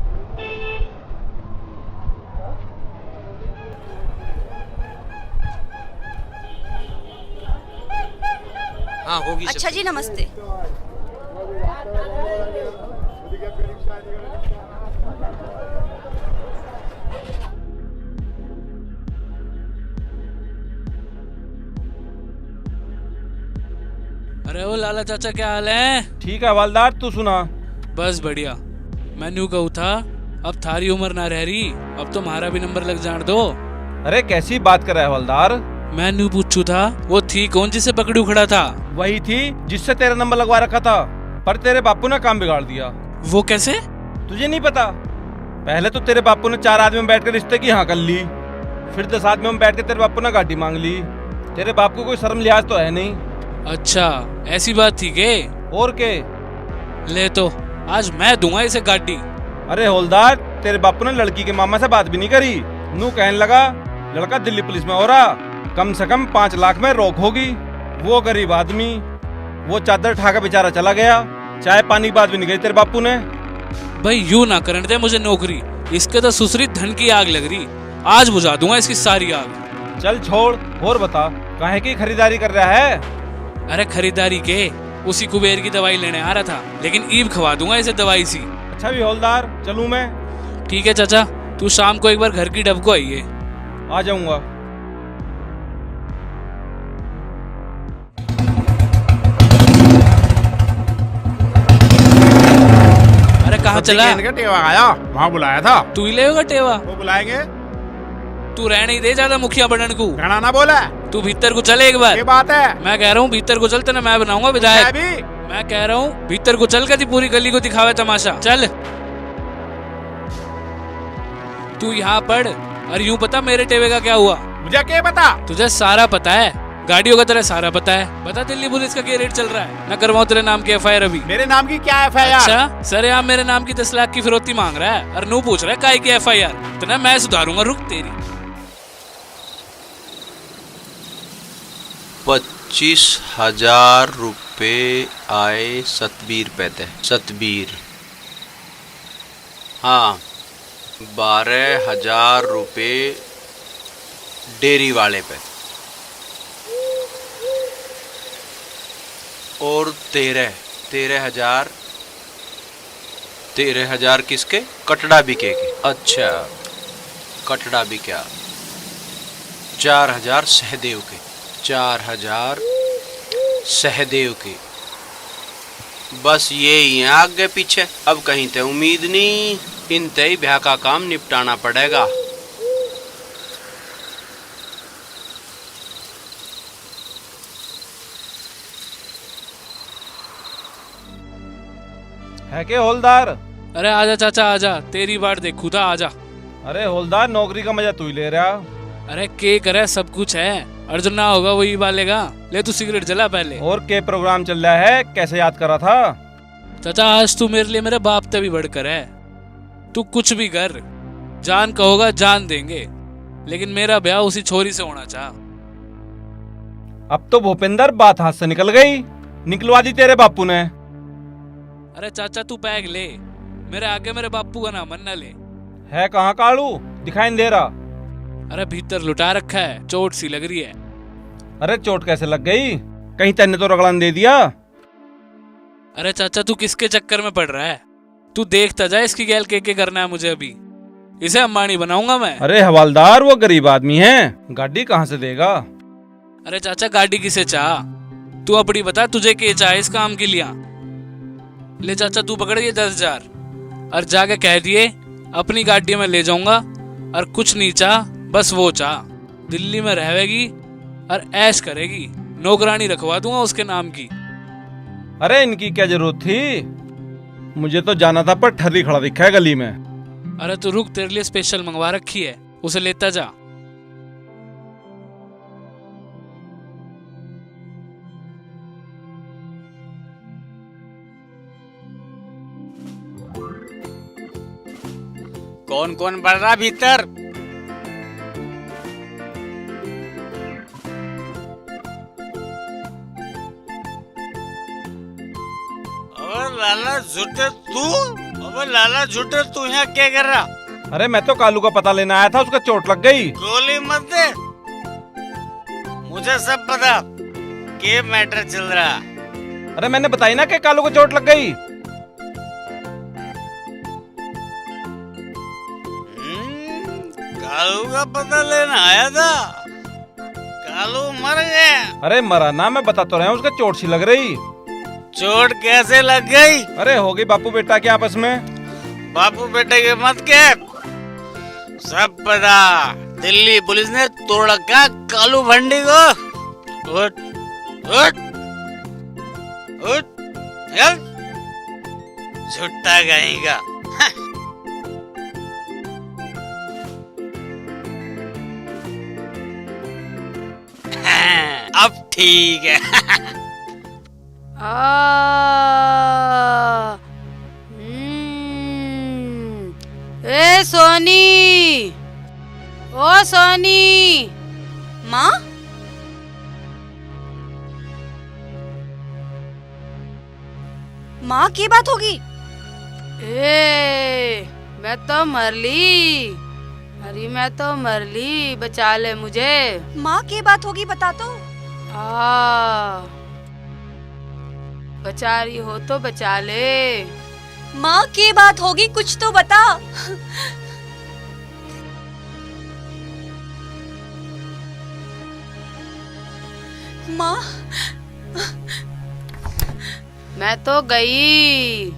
हाँ होगी। अच्छा जी, नमस्ते। अरे ओ लाला चाचा, क्या हाल है? ठीक है हवलदार, तू सुना। बस बढ़िया। मैं न्यू कहूँ था, अब थारी उम्र ना रह रही, अब तो हमारा भी नंबर लग जान दो। अरे कैसी बात कर रहा है हवलदार? मैं न्यू पूछू था, वो थी कौन जिसे पकड़ू खड़ा था? वही थी जिससे तेरा नंबर लगवा रखा था, पर तेरे बापू ने काम बिगाड़ दिया। वो कैसे? तुझे नहीं पता? पहले तो तेरे बापू ने 4 आदमी में बैठकर रिश्ते की हाँ कर ली, फिर 10 आदमी में बैठ के तेरे बापू ने गाड़ी मांग ली। तेरे बाप को कोई शर्म लिहाज तो है नहीं। अच्छा, ऐसी बात थी के? और के? ले तो आज मैं दूंगा इसे गाड़ी। अरे हवलदार, तेरे बापू ने लड़की के मामा से बात भी नहीं करी। नू कहने लगा लड़का दिल्ली पुलिस में हो रहा, कम से कम 5 लाख में रोक होगी। वो गरीब आदमी, वो चादर ठाकर बेचारा चला गया, चाय पानी की बात भी नहीं करी तेरे बापू ने। भाई यूं ना करने दे मुझे नौकरी, इसके तो सुसरी धन की आग लग रही, आज बुझा दूंगा इसकी सारी आग। चल छोड़, और बता काहे की खरीदारी कर रहा है? अरे खरीदारी के, उसी कुबेर की दवाई लेने आ रहा था, लेकिन ईब खवा दूंगा इसे दवाई सी। अच्छा भी हवलदार, चलूं मैं? ठीक है चाचा, तू शाम को एक बार घर की डब को आइए। आ जाऊंगा। अरे कहाँ चला? टेवा आया, वहाँ बुलाया था। तू ही लेगा टेवा? वो बुलाएंगे। तू रहने ही दे ज्यादा मुखिया बनने को। घना ना बोला। तू भीतर को चले एक बार। ये बात है। मैं कह रहा हूँ भीतर को चलते ना, मैं बनाऊंगा विधायक। मैं कह रहा हूँ भीतर को चल के पूरी गली को दिखावे तमाशा। चल तू यहाँ पढ़, और यूं पता मेरे टेवे का क्या हुआ? मुझे क्या पता? तुझे सारा पता है, गाड़ियों का तेरा सारा पता है। बता दिल्ली पुलिस का क्या रेट चल रहा है? मैं करवाऊँ तेरे नाम की FIR अभी। मेरे नाम की क्या FIR? अच्छा सर, यहाँ मेरे नाम की 10 लाख की फिरौती मांग रहा है, और नू पूछ रहा है काय की FIR। तो मैं सुधारूंगा, रुक तेरी। 25,000 रुपये आए सतबीर पैते। सतबीर, हाँ 12,000 रुपये डेयरी वाले पे, और 13,000 किसके? कटड़ा बिके के। अच्छा कटड़ा बिका। 4,000 सहदेव के। 4,000 सहदेव के। बस ये ही है आगे पीछे, अब कहीं ते उम्मीद नहीं। इन ते ही ब्याह का काम निपटाना पड़ेगा। है के हवलदार? अरे आजा चाचा आजा, तेरी बार देखू था, आजा। अरे हवलदार, नौकरी का मजा तू ही ले रहा। अरे के करे, सब कुछ है, और जो ना होगा वही बालेगा। ले तू सिगरेट जला पहले। और के प्रोग्राम चल रहा है? कैसे याद करा था? चाचा आज तू मेरे लिए मेरे बाप से भी बढ़कर है। तू कुछ भी कर, जान कहोगा जान देंगे, लेकिन मेरा ब्याह उसी छोरी से होना चाह। अब तो भूपेंद्र बात हाथ से निकल गई, निकलवा दी तेरे बापू ने। अरे चाचा तू बैग ले, मेरे आगे मेरे बापू का नाम न ले। है कहाँ कालू? दिखाई नहीं दे रहा। अरे भीतर लुटा रखा है, चोट सी लग रही है। अरे चोट कैसे लग गई? कहीं तेने तो रगड़न दे दिया? अरे चाचा तू किसके चक्कर में पड़ रहा है? तू देखता जा, इसकी गैल के करना है मुझे अभी, इसे अंबानी बनाऊंगा मैं। अरे हवलदार, वो गरीब आदमी है, गाड़ी कहाँ से देगा? अरे चाचा गाड़ी किसे चाह, तू अपनी बता, तुझे के चाह इस काम के लिए? ले चाचा तू पकड़ ये 10,000 और जाके कह दिए अपनी गाड़ी में ले जाऊंगा, और कुछ नहीं चाह, बस वो चाह दिल्ली में रहेगी और ऐश करेगी, नौकरानी रखवा दूंगा उसके नाम की। अरे इनकी क्या जरूरत थी? मुझे तो जाना था, पर ठर्री खड़ा दिखा है गली में। अरे तू रुक, तेरे लिए स्पेशल मंगवा रखी है, उसे लेता जा। कौन कौन बढ़ रहा भीतर? और लाला झूठे तू अबे लाला झूठे, तू यहाँ क्या कर रहा? अरे मैं तो कालू का पता लेने आया था, उसका चोट लग गई। गोली मत दे, मुझे सब पता के मैटर चल रहा। अरे मैंने बताई ना कि कालू को चोट लग गई। कालू का पता लेना आया था, कालू मर गया। अरे मरा ना, मैं बता तो रहा हूँ, उसका चोट सी लग रही। चोट कैसे लग गई? अरे होगी बापू बेटा के आपस में। बापू बेटे के मत के, सब पता। दिल्ली पुलिस ने तोड़ रखा कालू भंडी को। उठ उठ उठ, झुट्टा कहेगा। अब ठीक है। ए सोनी, ओ सोनी। माँ, माँ की बात होगी? ए मैं तो मरली, अरे मैं तो मरली, बचा ले मुझे। माँ की बात होगी, बता तो। बचा रही हो तो बचा ले। माँ की बात होगी, कुछ तो बता। माँ, मैं तो गई,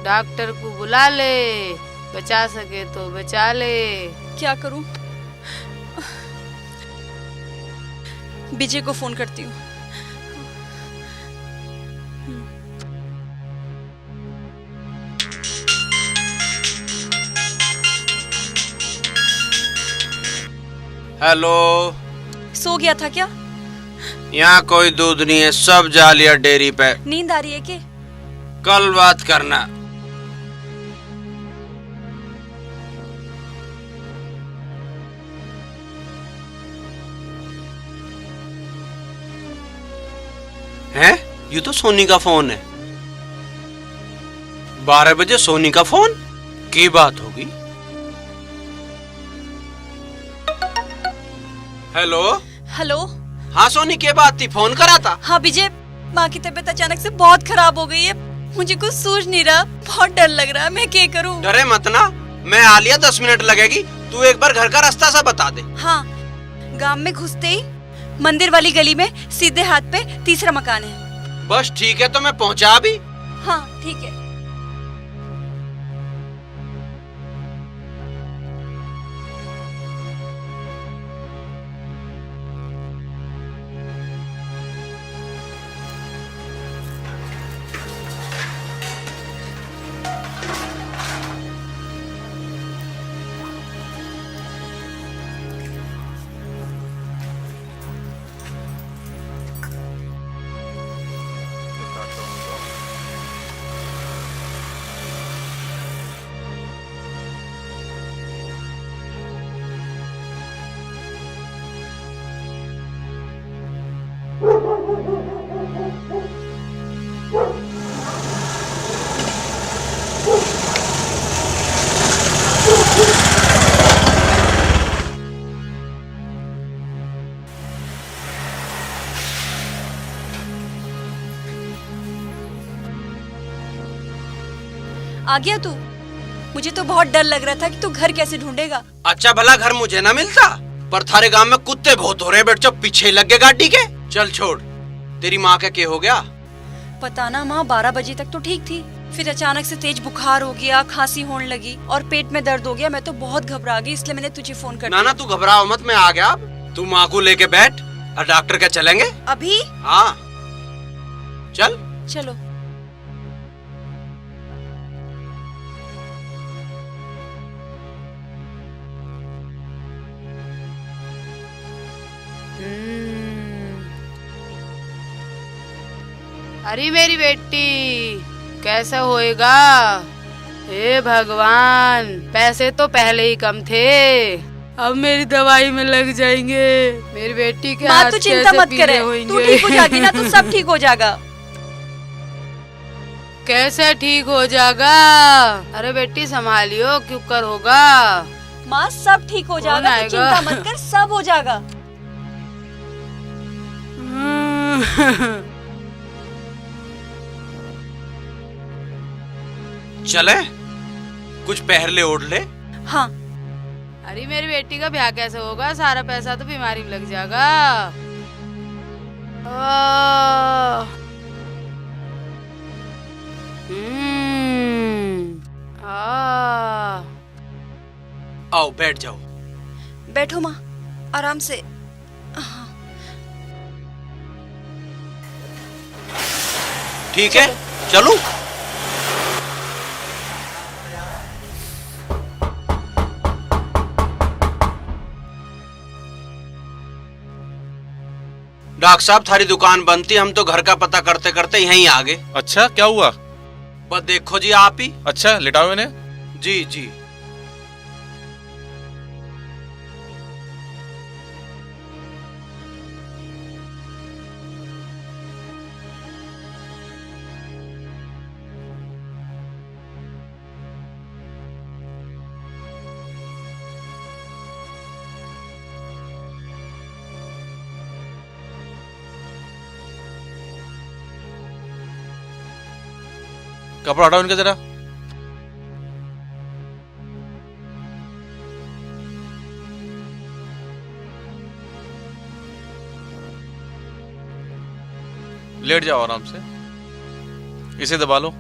डॉक्टर को बुला ले, बचा सके तो बचा ले। क्या करूं? विजय को फोन करती हूँ। हेलो। सो गया था क्या? यहाँ कोई दूध नहीं है, सब जालिया डेयरी पे। नींद आ रही है के? कल बात करना। हैं? ये तो सोनी का फोन है। 12 बजे सोनी का फोन की बात होगी। हेलो। हेलो। हाँ सोनी, के बात थी, फोन करा था? हाँ विजय, माँ की तबीयत अचानक से बहुत खराब हो गई है, मुझे कुछ सूझ नहीं रहा, बहुत डर लग रहा है, मैं क्या करूँ? डरे मत ना, मैं आ लिया, 10 मिनट लगेगी, तू एक बार घर का रास्ता सा बता दे। हाँ, गांव में घुसते ही मंदिर वाली गली में सीधे हाथ पे तीसरा मकान है। बस ठीक है, तो मैं पहुँचा भी। हाँ ठीक है। आ गया तू? मुझे तो बहुत डर लग रहा था कि तू घर कैसे ढूंढेगा। अच्छा भला घर मुझे ना मिलता, पर थारे गांव में कुत्ते बहुत हो रहे, बैठ जाओ, पीछे लग गए गाड़ी के। चल छोड़, तेरी माँ का क्या हो गया? पता ना माँ, 12 बजे तक तो ठीक थी, फिर अचानक से तेज बुखार हो गया, खांसी होने लगी और पेट में दर्द हो गया। मैं तो बहुत घबरा गई, इसलिए मैंने तुझे फोन कर दिया। ना तू घबराओ मत, मैं आ गया। तू माँ को लेके बैठ और डॉक्टर के चलेंगे अभी। हाँ चल। चलो। अरे मेरी बेटी कैसा होएगा? हे भगवान, पैसे तो पहले ही कम थे, अब मेरी दवाई में लग जाएंगे। मेरी बेटी के माँ तू चिंता मत करे, तू ठीक हो जाएगी ना, तो सब ठीक हो जाएगा। कैसे ठीक हो जाएगा? अरे बेटी संभालियो, क्यों कर होगा। माँ सब ठीक हो जाएगा, तो चिंता मत कर, सब हो जाएगा। चले कुछ पहर ले ओढ़ ले। हाँ। अरे मेरी बेटी का ब्याह कैसे होगा? सारा पैसा तो बीमारी में लग जाएगा। आओ बैठ जाओ। बैठो माँ, आराम से। ठीक है चलूं? डॉक्टर साहब थारी दुकान बंद थी, हम तो घर का पता करते करते यहीं आ गए। अच्छा क्या हुआ? बस देखो जी आप ही। अच्छा लिटाओ इन्हें। जी जी। कपड़ा हटाओ इनका जरा। लेट जाओ आराम से, इसे दबा लो।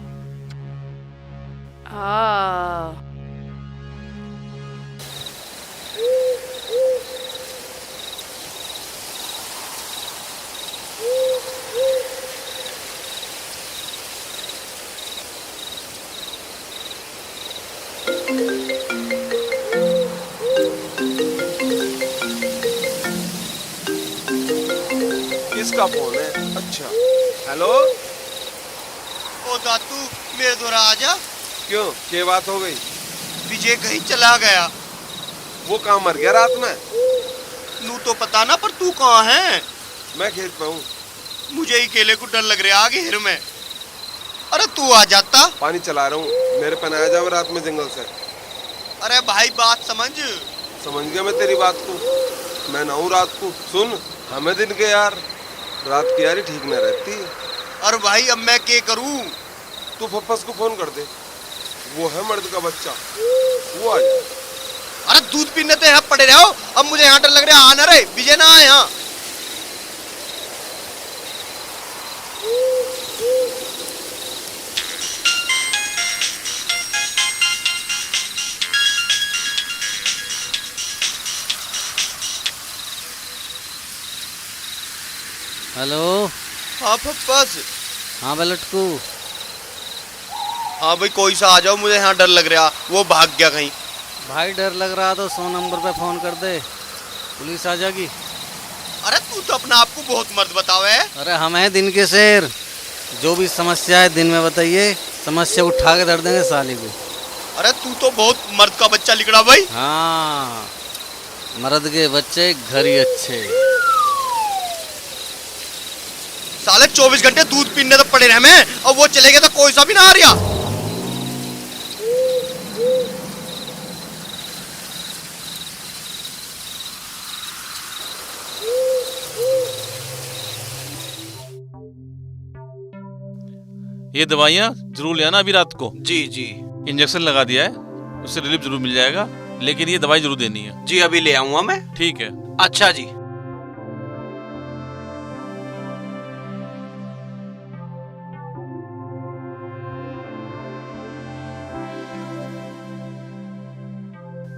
किसका फोन है? अच्छा हेलो। ओ दातू मेरे द्वारा आजा। क्यों, क्या बात हो गई? विजय कहीं चला गया। वो कहाँ मर गया रात में? नू तो पता ना, पर तू कहाँ है? मैं खेत पे हूँ। मुझे ही केले को डर लग रहा है आगे हिर में। अरे तू आ जाता। पानी चला रहा हूँ, मेरे पे आया जाओ रात में जंगल से। अरे भाई बात समझ गया मैं तेरी बात को। मैं ना हूँ रात को। सुन, हमें दिन के यार, रात की यारी ठीक न रहती। अरे भाई अब मैं क्या करूँ? तू फप्पस को फोन कर दे, वो है मर्द का बच्चा, वो आ जाए। अरे दूध पीने तो यहाँ पड़े रहो, अब मुझे यहाँ डर लग रहा है। आना रे विजय ना आए यहाँ। हेलो। हाँ फप्पस। हाँ बेलटकू। हाँ भाई कोई सा आ जाओ, मुझे यहाँ डर लग रहा। वो भाग गया कहीं। भाई डर लग रहा तो 100 नंबर पे फोन कर दे, पुलिस आ जाएगी। अरे तू तो अपना आप को बहुत मर्द बतावे। अरे हम हैं दिन के शेर, जो भी समस्या है दिन में बताइए, समस्या उठा के धर देंगे साली को। अरे तू तो बहुत मर्द का बच्चा निकला भाई। हाँ, मर्द के बच्चे घर ही अच्छे। साले 24 घंटे दूध पीने तो पड़े रहे मैं, और वो चले गए तो कोई सा भी ना आ रहा। ये दवाइयाँ जरूर ले आना अभी रात को। जी जी। इंजेक्शन लगा दिया है, उससे रिलीफ जरूर मिल जाएगा, लेकिन ये दवाई जरूर देनी है। जी अभी ले आऊंगा मैं। ठीक है। अच्छा जी।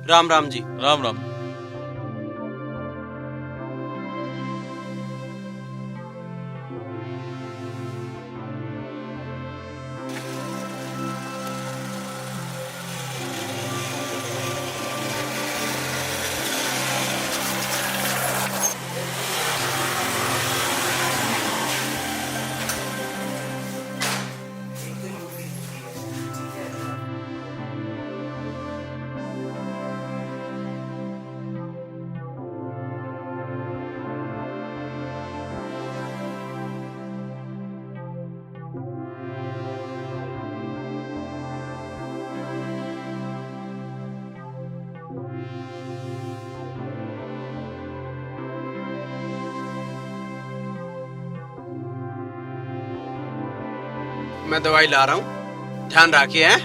राम राम जी। राम राम। मैं दवाई ला रहा हूँ, ध्यान रखिए हैं।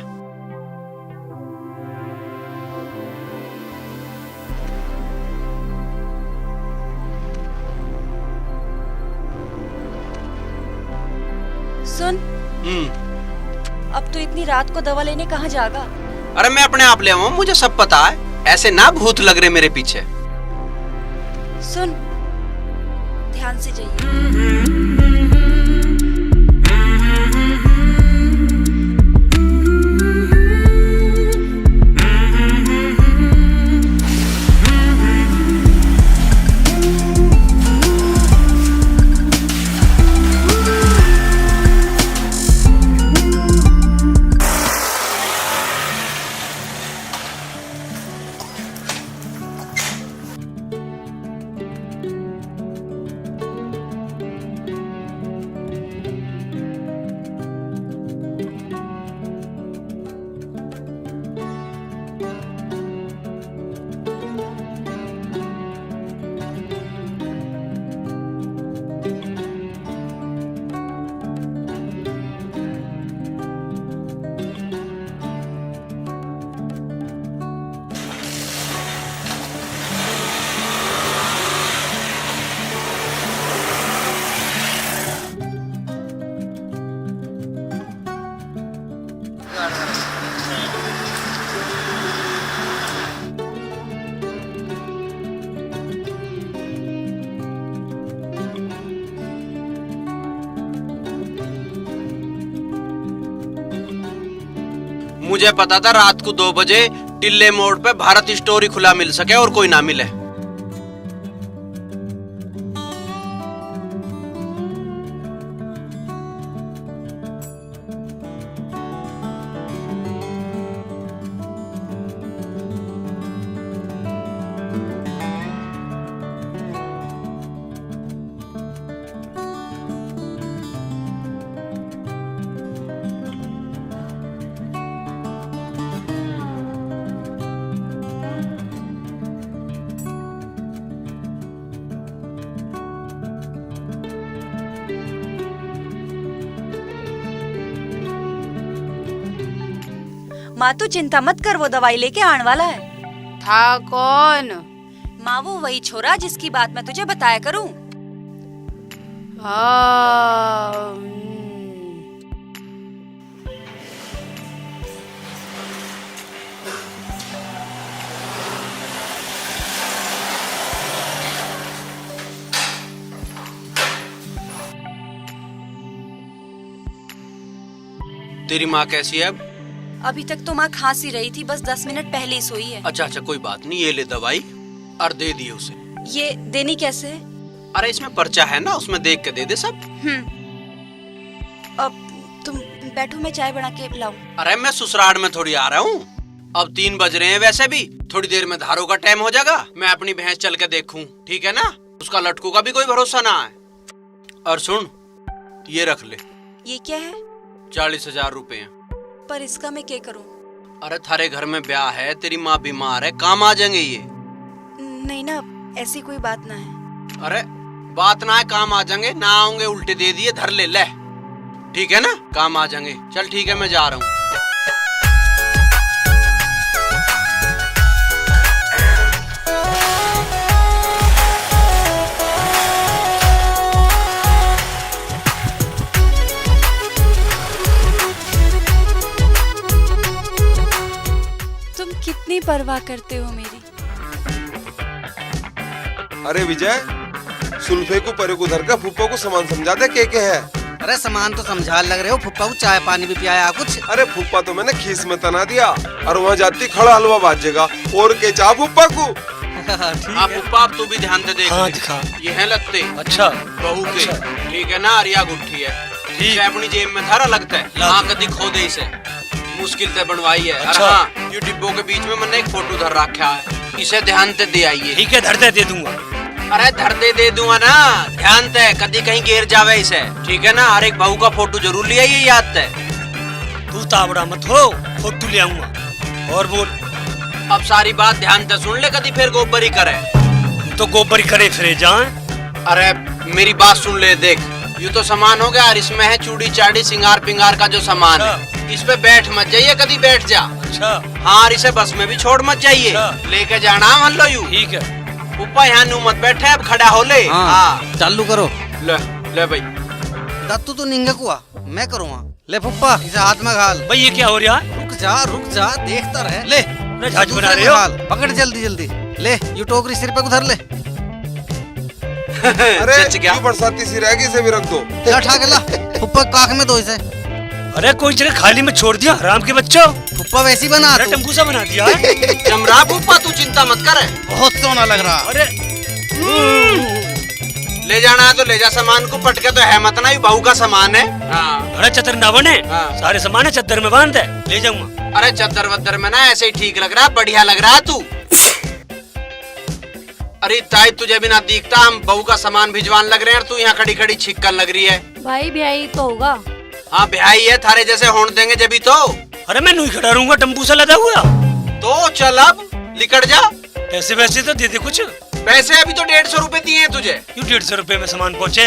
सुन, अब तो इतनी रात को दवा लेने कहाँ जाएगा? अरे मैं अपने आप ले आऊँ, मुझे सब पता है। ऐसे ना भूत लग रहे मेरे पीछे। सुन, ध्यान से जाइए। मुझे पता था रात को 2 बजे टिल्ले मोड़ पे भारत स्टोरी खुला मिल सके और कोई ना मिले। माँ तू चिंता मत कर, वो दवाई लेके आने वाला है। था कौन? माँ वो वही छोरा जिसकी बात मैं तुझे बताया करूँ। तेरी माँ कैसी है अब? अभी तक तो माँ खांसी रही थी, बस 10 मिनट पहले ही सोई है। अच्छा अच्छा, कोई बात नहीं, ये ले दवाई और दे दिए उसे। ये देनी कैसे? अरे इसमें पर्चा है ना, उसमें देख के दे दे सब। अब तुम बैठो, मैं चाय बना के लाऊं। अरे मैं ससुराल में थोड़ी आ रहा हूँ, अब 3 बज रहे हैं, वैसे भी थोड़ी देर में धारों का टाइम हो जाएगा। मैं अपनी भैंस चल के देखूं, ठीक है ना? उसका लटकू का भी कोई भरोसा ना है। और सुन, ये रख ले। ये क्या है? 40,000 रुपए। पर इसका मैं क्या करूं? अरे थारे घर में ब्याह है, तेरी माँ बीमार है, काम आ जाएंगे ये। नहीं ना, ऐसी कोई बात ना है। अरे बात ना है, काम आ जाएंगे, ना आऊंगे उल्टे दे दिए, धर ले ले, ठीक है ना? काम आ जाएंगे। चल ठीक है, मैं जा रहा हूँ। कितनी परवाह करते हो मेरी। अरे विजय, सुल्फे को परे को धर कर फूफा को सामान समझा दे के है। अरे सामान तो समझा लग रहे हो, फूफा को चाय पानी भी पियाया कुछ? अरे फूफा तो मैंने खीस में तना दिया, और वहाँ जाती खड़ा हलवा बाजेगा और के चाह फूफा को। आप फूफा, आप तू भी ध्यान से देख। हाँ दिखा। ये है लगते। अच्छा। बहू के, ठीक है ना? अरिया गुट्ठी है, ठीक है, अपनी जेब में धारा लगता है, हाँ कदी खो दे इसे, मुश्किल से बनवाई है। अच्छा। हाँ, ये डिब्बों के बीच में मैंने एक फोटो धर रखा है, इसे ध्यान से दे आइए। ठीक है, धरते दे दूंगा। अरे धरते दे दूंगा ना, ध्यान से, कदी कहीं गिर जावे इसे, ठीक है ना? हर एक बहू का फोटो जरूर ले आइए, याद है। तू ताबड़ा मत हो, फोटो ले आऊंगा। और बोल। अब सारी बात ध्यान से सुन ले, कदी फिर गोबरी करे तो गोबरी करे फिर जान। अरे मेरी बात सुन ले, देख, यूँ तो सामान हो गया और इसमें है चूड़ी चाड़ी सिंगार पिंगार का जो सामान है। इस पे बैठ मत जाइए, कभी बैठ जा। अच्छा। हाँ, और इसे बस में भी छोड़ मत जाइए, लेके जाना मान लो यू। ठीक है। ऊपर यहाँ नू मत बैठे, अब खड़ा हो ले। हाँ, चालू करो। ले भाई। दत्तू तो निंगे कुआ, मैं करूँगा। ले फुप्पा, इसे हाथ में घाल। भाई ये क्या हो रहा? रुक जा, देखता रहे। ले, जहाज बना रहे हो? पकड़ जल्दी जल्दी। ले, यू टोकरी सिर पे उधर ले। अरे क्या बरसाती सी रहेगी, इसे भी रख दो। उठा के ला, फुप्पा काख में दो इसे। अरे कोई जगह खाली में छोड़ दिया हराम के बच्चों। फुप्पा वैसी बना, टम्पू सा बना दिया। चमरा फुप्पा, तू चिंता मत कर। बहुत सोना लग रहा। अरे ले जाना है तो ले जा, सामान को पटके तो है मत ना, ये बहू का सामान है। अरे चद्दर ना बने, सारे सामान है चद्दर में बांध है, ले जाऊंगा। अरे चद्दर वद्दर में ना, ऐसे ही ठीक लग रहा, बढ़िया लग रहा तू। अरे ताई तुझे भी ना दिखता, हम बहू का सामान भिजवान लग रहे हैं, तू यहाँ खड़ी खड़ी छिक्कन लग रही है। भाई ब्याही तो होगा। हाँ ब्याही है, थारे जैसे होने देंगे जब तो। अरे मैं नहीं खड़ा रहूंगा, टम्पू सा लदा हुआ। तो चल अब लिकट जा। पैसे वैसे तो दे दे कुछ। पैसे अभी तो 150 रुपए दिए हैं तुझे। क्यों 150 रुपए में सामान पहुँचे?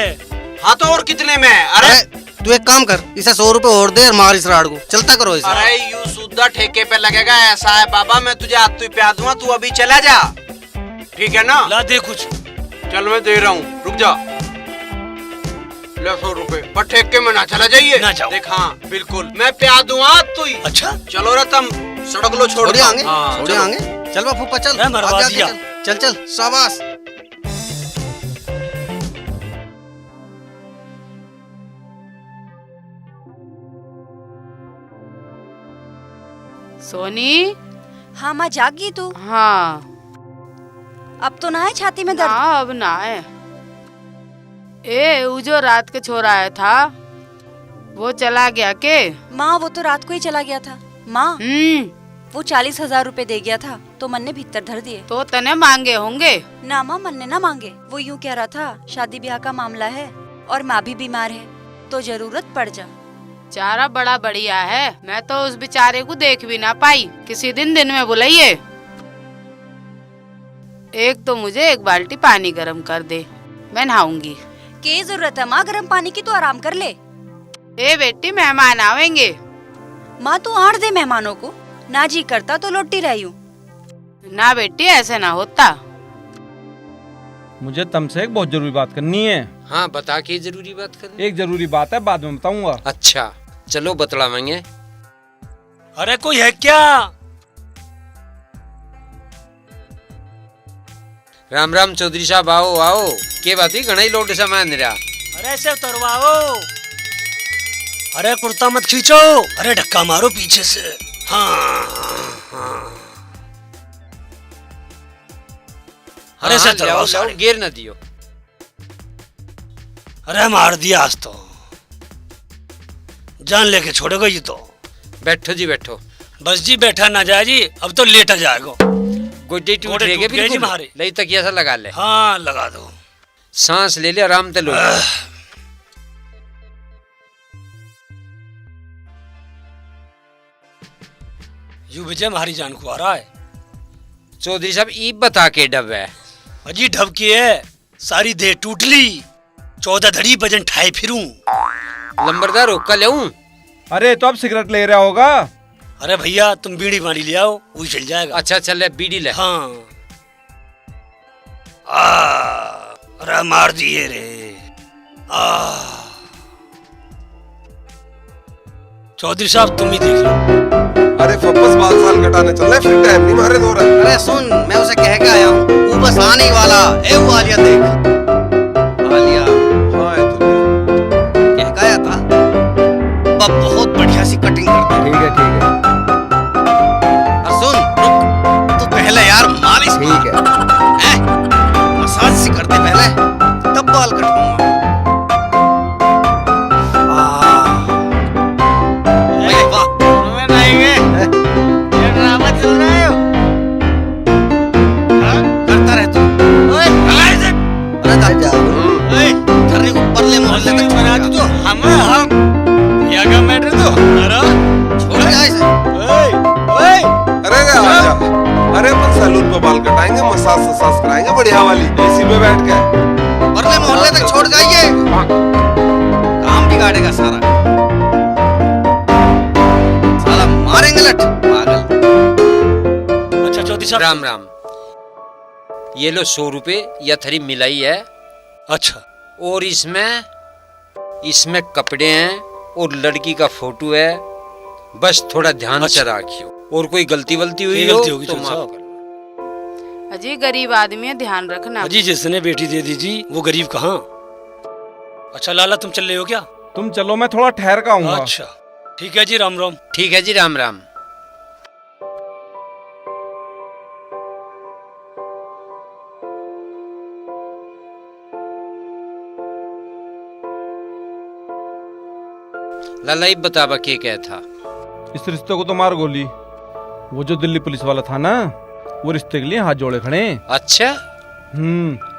हाँ तो और कितने में? अरे तू एक काम कर, इसे 100 रुपए और दे और मार इस राड को, चलता करो इसे। अरे यू सुद्धा ठेके पे लगेगा, ऐसा है बाबा, मैं तुझे हाथ प्यार दूंगा, तू अभी चला जा, ठीक है ना? ला दे कुछ। चल मैं दे रहा हूँ, रुक जा। ले 100 रुपए, पर ठेके में ना चला जाइए। ना जाओ। देख हाँ बिल्कुल, मैं प्यार दूंगा तू ही। अच्छा चलो रे, तुम सड़क लो, छोड़ आगे। आगे चल फुप्पा चल, मरवा दिया। चल चल, शाबाश। सोनी। हाँ माँ, जागी तू? हाँ। अब तो ना है छाती में दर्द? हाँ अब ना है। वो जो रात के छोरा आया था वो चला गया के? माँ वो तो रात को ही चला गया था माँ। वो 40,000 रुपए दे गया था तो मन ने भीतर धर दिए। तो तने मांगे होंगे? ना माँ, मन ने ना मांगे। वो यूँ कह रहा था शादी ब्याह का मामला है और माँ भी बीमार है तो जरूरत पड़ जा। चारा बड़ा बढ़िया है, मैं तो उस बेचारे को देख भी ना पाई। किसी दिन में बुलाइए। एक तो मुझे एक बाल्टी पानी गरम कर दे, मैं नहाऊंगी। क्या जरूरत है माँ गरम पानी की, तो आराम कर ले। ए बेटी, मेहमान आवेंगे। माँ तू आड़ दे मेहमानों को, ना जी करता तो लौटी रही हूँ। ना बेटी, ऐसे ना होता। मुझे तुमसे एक बहुत जरूरी बात करनी है। हाँ बता, के जरूरी बात करनी? एक जरूरी बात है, बाद में बताऊंगा। अच्छा चलो बतलावेंगे। अरे कोई है क्या? राम राम चौधरी साहब, आओ आओ। के बात ही घना ही लोड सामान रहा। अरे ऐसे उतरवाओ। अरे कुर्ता मत खींचो, अरे धक्का मारो पीछे से। हाँ अरे हाँ, ऐसे लाओ गिर न दियो। अरे मार दिया आज तो, जान लेके छोड़ेगा ये तो। बैठो जी बैठो। बस जी बैठा ना जाए जी, अब तो लेट जाएगा। गोड्डे टूट गए बिल्कुल मारे। लई तकिया सा लगा ले। हाँ लगा दो। सांस ले ले, आराम से लो। यू विजय हमारी जान को आ रहा है। चौधरी साहब ई बता के डब है? अजी ढब की है, सारी देह टूट ली, 14 धड़ी वजन ठाए फिरूं। लंबरदार रोका ले। अरे तो अब सिगरेट ले रहा होगा। अरे भैया तुम बीड़ी पानी ले आओ, वही चल जाएगा। अच्छा चल ले, बीड़ी ले। हाँ। अरे मार दिए रे। चौधरी साहब तुम ही देख लो। अरे फपस बाल साल कटाने चल रहे, फिर टाइम नहीं मारे दो रहा। अरे सुन, मैं उसे कह के आया हूँ, वो बस आने ही वाला। ए वो आलिया देख, आलिया। हाँ है तुझे। कह के आया था, बहुत बढ़िया सी कटिंग करता है। ठीक है ठीक है। और सुन रुक, तू पहले यार मालिश ठीक है। मसाज सी करते पहले, तब बाल कटवाऊंगा। अरे अपन सैलून पे बाल कटाएंगे, मसाज ससाज कराएंगे बढ़िया वाली, एसी में बैठ के। मोहल्ले तक छोड़ जाइए। साहब। राम राम। ये लो 100 रुपए या थरी मिलाई है। अच्छा। और इसमें कपड़े हैं और लड़की का फोटो है। बस थोड़ा ध्यान से रखियो, और कोई गलती वलती हुई हो गलती होगी तो तो माफ साहब। कर। अजी गरीब आदमी है, ध्यान रखना। अजी जिसने बेटी दे दी जी वो गरीब कहाँ। अच्छा लाला तुम चल रहे हो क्या? तुम चलो, मैं थोड़ा ठहर का आऊंगा। अच्छा ठीक है जी, राम राम। ठीक है जी, राम राम। लाला ये बतावा के क्या था? इस रिश्ते को तो मार गोली। वो जो दिल्ली पुलिस वाला था ना, वो रिश्ते के लिए हाथ जोड़े खड़े हैं। अच्छा।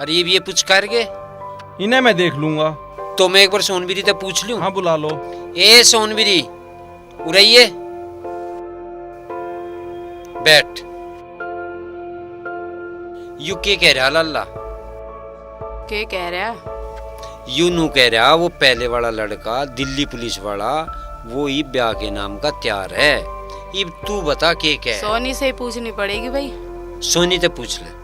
अरे ये पूछ कर गए? इन्हें मैं देख लूंगा। तो मैं एक बार सोनबिरी तक पूछ लूं? हाँ बुला लो। ए सोनबिरी, उड़ाइए बैठ। यू के कह रहा लाला? के कह रहा? यू नू कह रहा वो पहले वाला लड़का दिल्ली पुलिस वाला वो ही ब्याह के नाम का तैयार है। अब तू बता के क्या है? सोनी से पूछनी पड़ेगी भाई। सोनी से पूछ ले।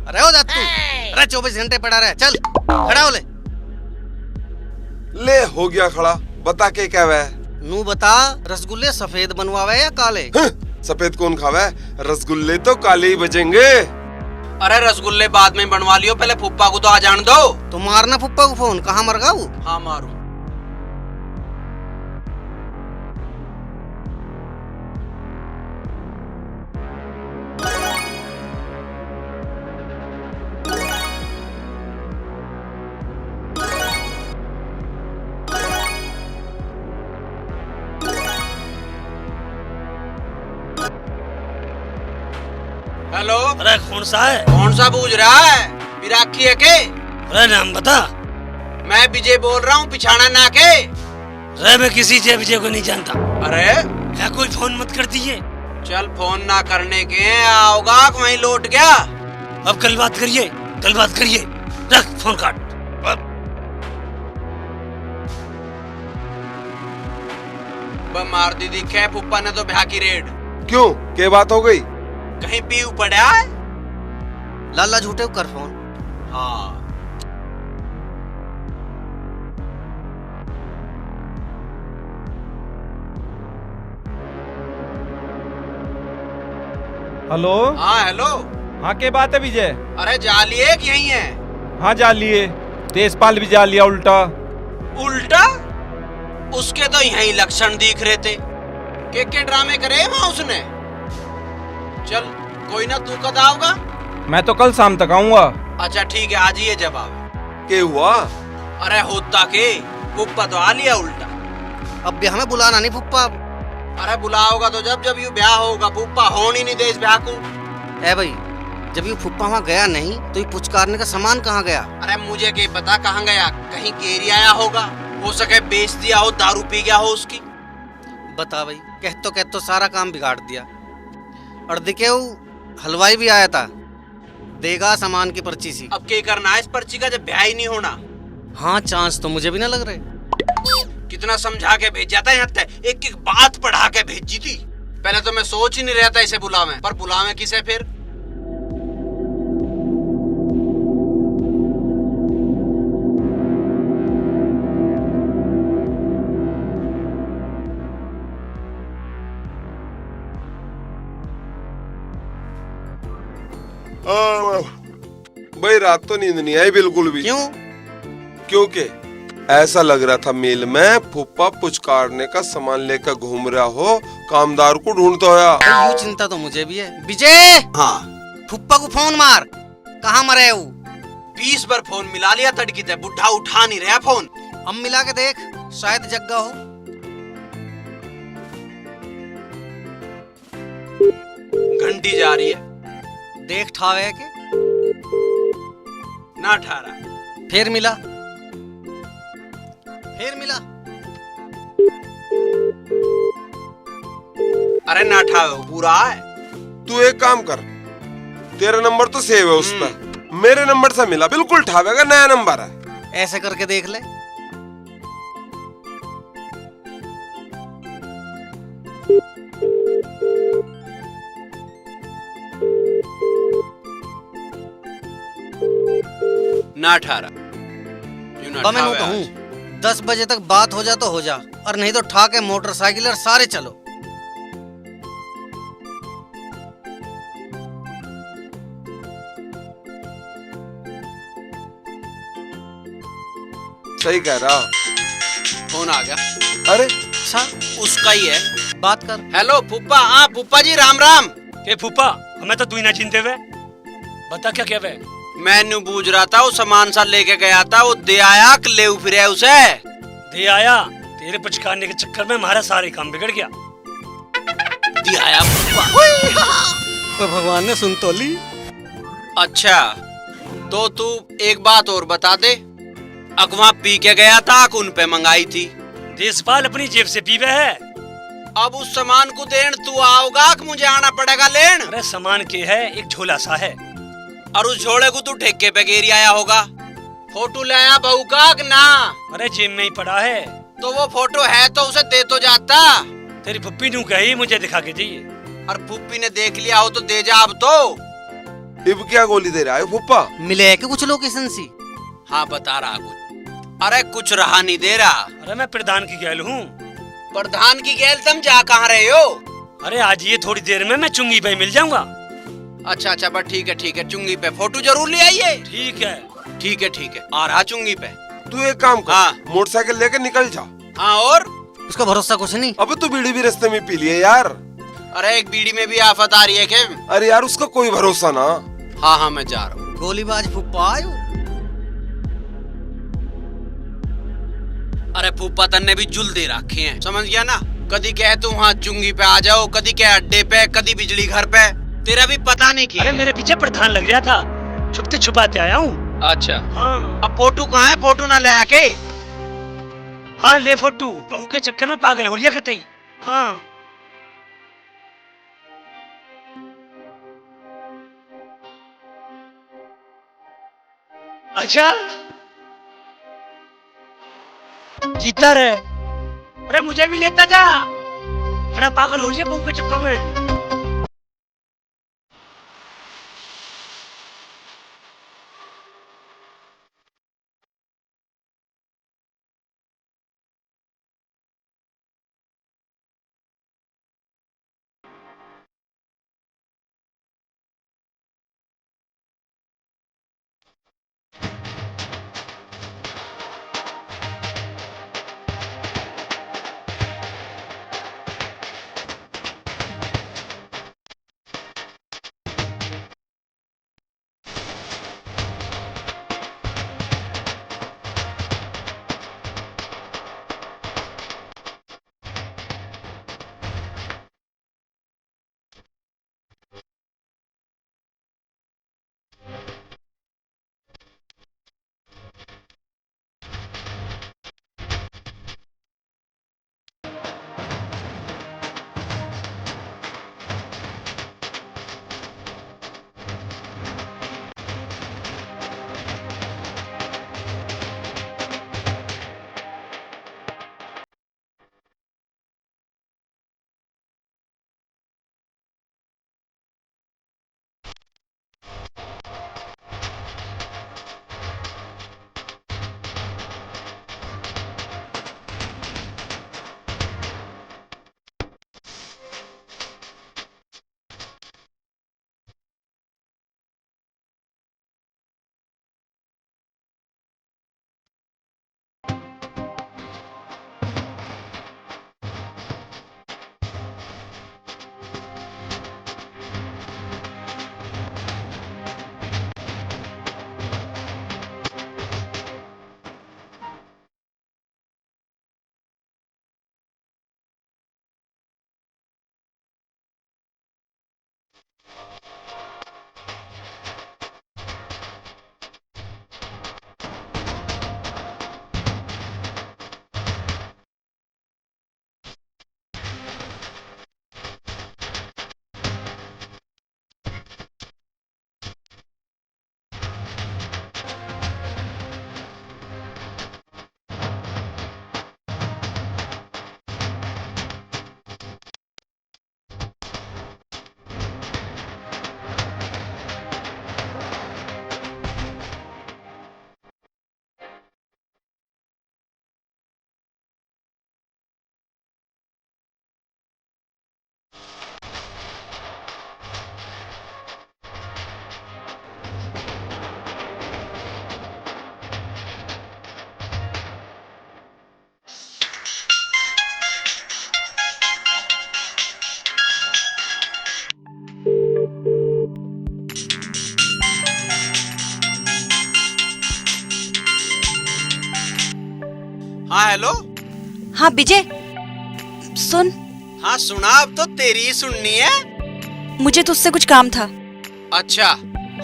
अरे हो जा तू, अरे 24 घंटे पड़ा रहे, चल खड़ा हो ले। ले हो गया खड़ा, बता के क्या वह? नू बता, रसगुल्ले सफेद बनवावे या काले? सफेद कौन खावे, रसगुल्ले तो काले ही बचेंगे। अरे रसगुल्ले बाद में बनवा लियो, पहले फुप्पा को तो आ जान दो। तो मारना फुप्पा को फोन, कहाँ मर गया वो? हाँ मारू। हेलो। अरे कौन सा है? कौन सा पूछ रहा है? विराखी है के? अरे नाम बता। मैं विजय बोल रहा हूँ, पिछाड़ा ना के। अरे मैं किसी से विजय को नहीं जानता। अरे क्या कोई फोन मत कर दिए। चल फोन ना करने के आओगा वहीं लौट गया। अब कल बात करिए, कल बात करिए। रख फोन काट। मार दी दिखे फुप्पा ने तो ब्याह की रेड। क्यों, क्या बात हो गई? कहीं पीऊ पड़ा है? लाला झूठे कर फोन। हाँ। हेलो। हाँ हेलो। हाँ के बात है विजय? अरे जालिए कि यही है? हाँ जालिए, तेजपाल भी जा लिया उल्टा। उल्टा? उसके तो यही लक्षण दिख रहे थे। के ड्रामे करे वहाँ उसने। चल कोई ना, तू कद आओगा? मैं तो कल शाम तक आऊंगा। अच्छा ठीक है, आज ये जवाब। क्या हुआ? अरे होता के फुप्पा तो आ लिया उल्टा। अब ब्याह में बुलाना नहीं फुप्पा। अरे बुलाओगा तो जब जब यू ब्याह होगा, फुप्पा होने नहीं दे इस ब्याह को। ए भाई, जब ये फुप्पा वहाँ गया नहीं तो ये पुचकारने का सामान कहाँ गया? अरे मुझे क्या पता कहाँ गया, कहीं गेरी आया होगा, हो सके बेच दिया हो, दारू पी गया हो उसकी। बता भाई, कह तो सारा काम बिगाड़ दिया। और दिखे हलवाई भी आया था, देगा सामान की पर्ची सी। अब क्या करना है इस पर्ची का जब ब्याह ही नहीं होना? हाँ चांस तो मुझे भी ना लग रहे। कितना समझा के भेजा था, यहाँ तक एक एक बात पढ़ा के भेजी थी। पहले तो मैं सोच ही नहीं रहा था इसे बुलावे, पर बुलावे किसे फिर? भाई रात तो नींद नहीं आई बिल्कुल भी। क्यों? क्योंकि ऐसा लग रहा था मेल में फुप्पा पुचकारने का सामान लेकर घूम रहा हो, कामदार को ढूंढता होया। यू चिंता तो मुझे भी है। विजय। हाँ। फुप्पा को फोन मार, कहाँ मरे वो? 20 बार फोन मिला लिया तड़की ते, बुढ़ा उठा नहीं रहा फोन। अब मिला के देख, शायद जग्गा हो। घंटी जा रही है, देख ठावे के ना ठारा। फिर मिला, फिर मिला। अरे ना ठावे पूरा है। तू एक काम कर, तेरा नंबर तो सेव है उस पर, मेरे नंबर से मिला, बिल्कुल ठावेगा, नया नंबर है। ऐसे करके देख ले। ना ठारा मैं कहूँ 10 बजे तक बात हो जा तो हो जा, और नहीं तो ठा के मोटरसाइकिल और सारे चलो। सही कह रहा। फोन आ गया। अरे अच्छा उसका ही है, बात कर। हेलो फूफा। हाँ फूफा जी राम राम। ए फूफा, हमें तो तू ही ना चिंते हुए, बता क्या क्या वे। मैं बूझ रहा था, वो सामान सा लेके गया था, वो दे आया कि ले फिर उसे दे आया। तेरे पुचकारने के चक्कर में हमारा सारे काम बिगड़ गया। दे आया तो भगवान ने सुन तो ली। अच्छा तो तू एक बात और बता दे, अगवा पी के गया था कि उन पे मंगाई थी? देशपाल अपनी जेब से पीवे है। अब उस सामान को देन तू आओगा कि मुझे आना पड़ेगा लेन? अरे सामान के है, एक झोला सा है। और उस झोले को तू ठेके पे गेरी आया होगा। फोटो ले आया बहू का कि ना? अरे जेब में ही पड़ा है। तो वो फोटो है तो उसे दे तो जाता। तेरी पुप्पी नू कही मुझे दिखा के जाइए। और पुप्पी ने देख लिया हो तो दे जा अब तो। इब क्या गोली दे रहा है फुप्पा? मिले है कि कुछ लोकेशन सी? हाँ बता रहा कुछ। अरे कुछ रहा नहीं दे रहा। अरे मैं प्रधान की गैल हूँ। प्रधान की गैल तुम जा कहाँ रहे हो? अरे आज ये थोड़ी देर में मैं चुंगी पे मिल जाऊंगा। अच्छा अच्छा बस ठीक है चुंगी पे फोटो जरूर ले आइए। ठीक है आ रहा चुंगी पे। तू एक काम कर, हाँ। मोटरसाइकिल लेके निकल जा। हाँ और उसका भरोसा कुछ नहीं। अब तू बीड़ी भी रास्ते में पी लिए यार। अरे एक बीड़ी में भी आफत आ रही है क्या? अरे यार उसका कोई भरोसा ना। हाँ मैं जा रहा हूँ। गोलीबाज फुप्पा आयो। अरे फूफा तन्ने भी जुल दे रखे हैं, समझ गया ना? कदी कह तू वहाँ चुंगी पे आ जाओ, कदी कह अड्डे पे, कदी बिजली घर पे, तेरा भी पता नहीं क्या। अरे मेरे पीछे प्रधान लग गया था, छुपते छुपाते आया हूँ। अच्छा हाँ। अब फोटो कहाँ है? फोटो ना ले आके। हाँ ले फोटो, बहू के चक्कर में पागल हो लिया कतई। हाँ अच्छा जीता रहे। अरे मुझे भी लेता जा, बड़ा पागल हो गया बहू के चक्कर में। हाँ हेलो। हाँ विजय, सुन। हाँ सुना, अब तो तेरी ही सुननी है। मुझे तुझसे कुछ काम था। अच्छा,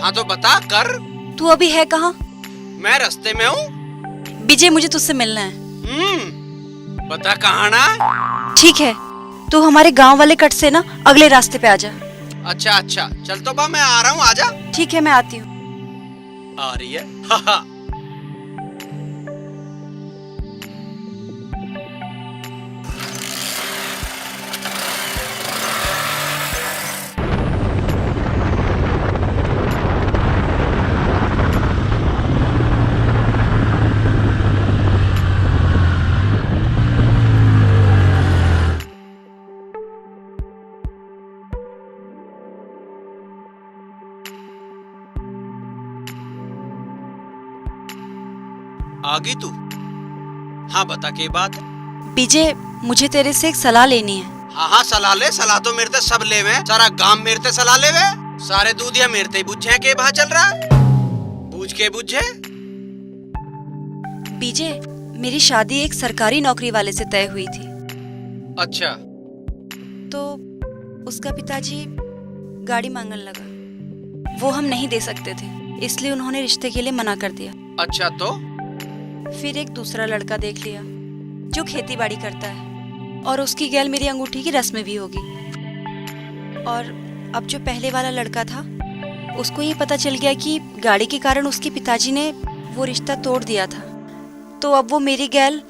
हाँ तो बता कर। तू अभी है कहाँ? मैं रास्ते में हूँ। विजय, मुझे तुझसे मिलना है। बता कहाँ ना। ठीक है, तू हमारे गांव वाले कट से ना अगले रास्ते पे आ जा। अच्छा अच्छा, चल तो बा, मैं आ रहा हूँ, आजा। ठीक है, मैं आती हूँ। आ रही है। हाँ। आ गई तू? हाँ बता के बात है। विजय, मुझे तेरे से एक सलाह लेनी है। हाँ हाँ सलाह ले, सलाह तो मेरे ते सब ले वे, सारा गांव मेरे ते सलाह ले वे, सारे दूधिया मेरे ते बुझे के बाहर चल रहा है, बूझ के बुझे। विजय, मेरी शादी एक सरकारी नौकरी वाले से तय हुई थी। अच्छा। तो उसका पिताजी गाड़ी मांगने लगा। वो हम नहीं दे सकते थे, इसलिए उन्होंने रिश्ते के लिए मना कर दिया। अच्छा तो? फिर एक दूसरा लड़का देख लिया जो खेती बाड़ी करता है, और उसकी गैल मेरी अंगूठी की रस्म भी होगी। और अब जो पहले वाला लड़का था, उसको ये पता चल गया कि गाड़ी के कारण उसके पिताजी ने वो रिश्ता तोड़ दिया था। तो अब वो मेरी गैल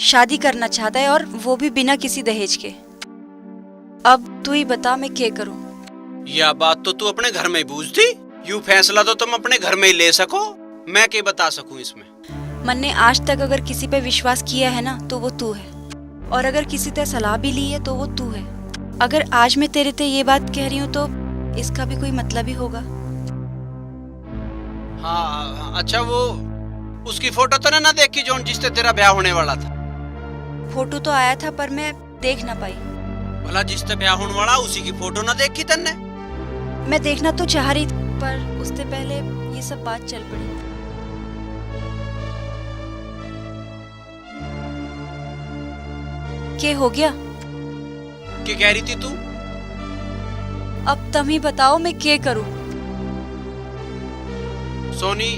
शादी करना चाहता है, और वो भी बिना किसी दहेज के। अब तू ही बता मैं क्या करूं? यह बात तो तू अपने घर में बूझती, यूं फैसला तो तुम अपने घर में ही ले सको, मैं क्या बता सकूं इसमें। मन ने आज तक अगर किसी पे विश्वास किया है ना, तो वो तू है, और अगर किसी से सलाह भी ली है तो वो तू है। अगर आज मैं तेरे ते ये बात कह रही हूँ तो इसका भी कोई मतलब ही होगा। हाँ अच्छा, वो उसकी फोटो तो ना देखी जो जिससे तेरा ब्याह होने वाला था? फोटो तो आया था पर मैं देख ना पाई। भला जिससे ब्याह होने वाला उसी की फोटो ना देखी तन्ने? मैं देखना तो चाह रही थी, पर उससे पहले ये सब बात चल पड़ी। क्या हो गया? क्या कह रही थी तू? अब तुम ही बताओ मैं क्या करूं? सोनी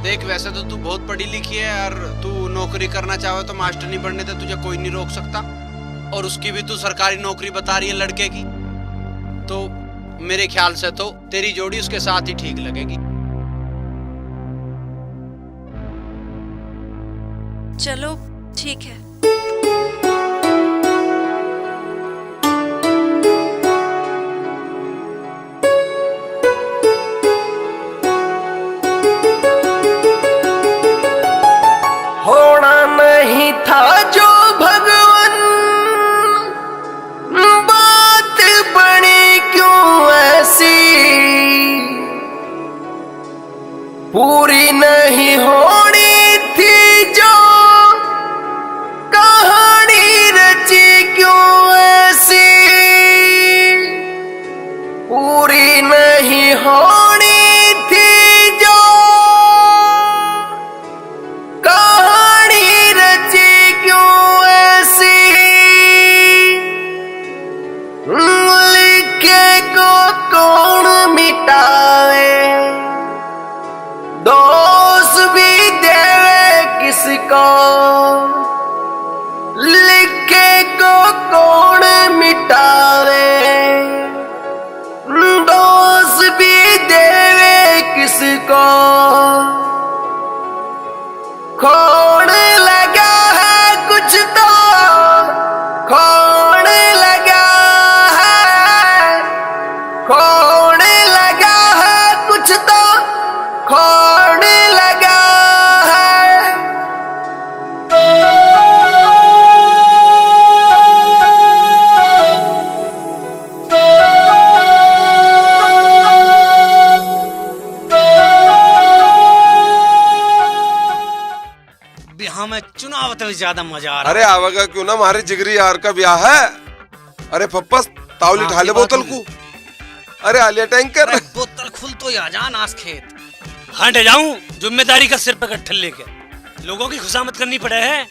देख, वैसे तो तू बहुत पढ़ी लिखी है, और तू नौकरी करना चाहे तो मास्टर नहीं बनने से तुझे कोई नहीं रोक सकता, और उसकी भी तू सरकारी नौकरी बता रही है लड़के की, तो मेरे ख्याल से तो तेरी जोड़ी उसके साथ ही ठीक लगेगी। चलो ठीक है। होना नहीं था जो भगवान, बात बनी क्यों ऐसी, पूरी नहीं होनी थी जो कहानी रची क्यों ऐसी, पूरी नहीं होनी थी जो कहानी रची क्यों ऐसी, लिखे को कौन मिटावे, दोस्त भी देवे किसको, लिखे को कौन मिटावे, दोस्त भी देवे किसको, खोड़ लगा है कुछ तो, खोड़ लगा है, खोड़ लगा है कुछ तो, खोड़ लगा है। ब्याह में चुनाव तो ज्यादा मजा आ रहा अरे आवेगा क्यों ना, हमारे जिगरी यार का ब्याह है। अरे पप्पा तावली हाँ, ढाले ये बात बोतल हुई। को। अरे आलिया टैंकर। बोतल खुल तो आ जा नास खेत। हाँ जाऊं जिम्मेदारी का सिर पे गट्ठल लेके। लोगों की खुशामद करनी पड़े है।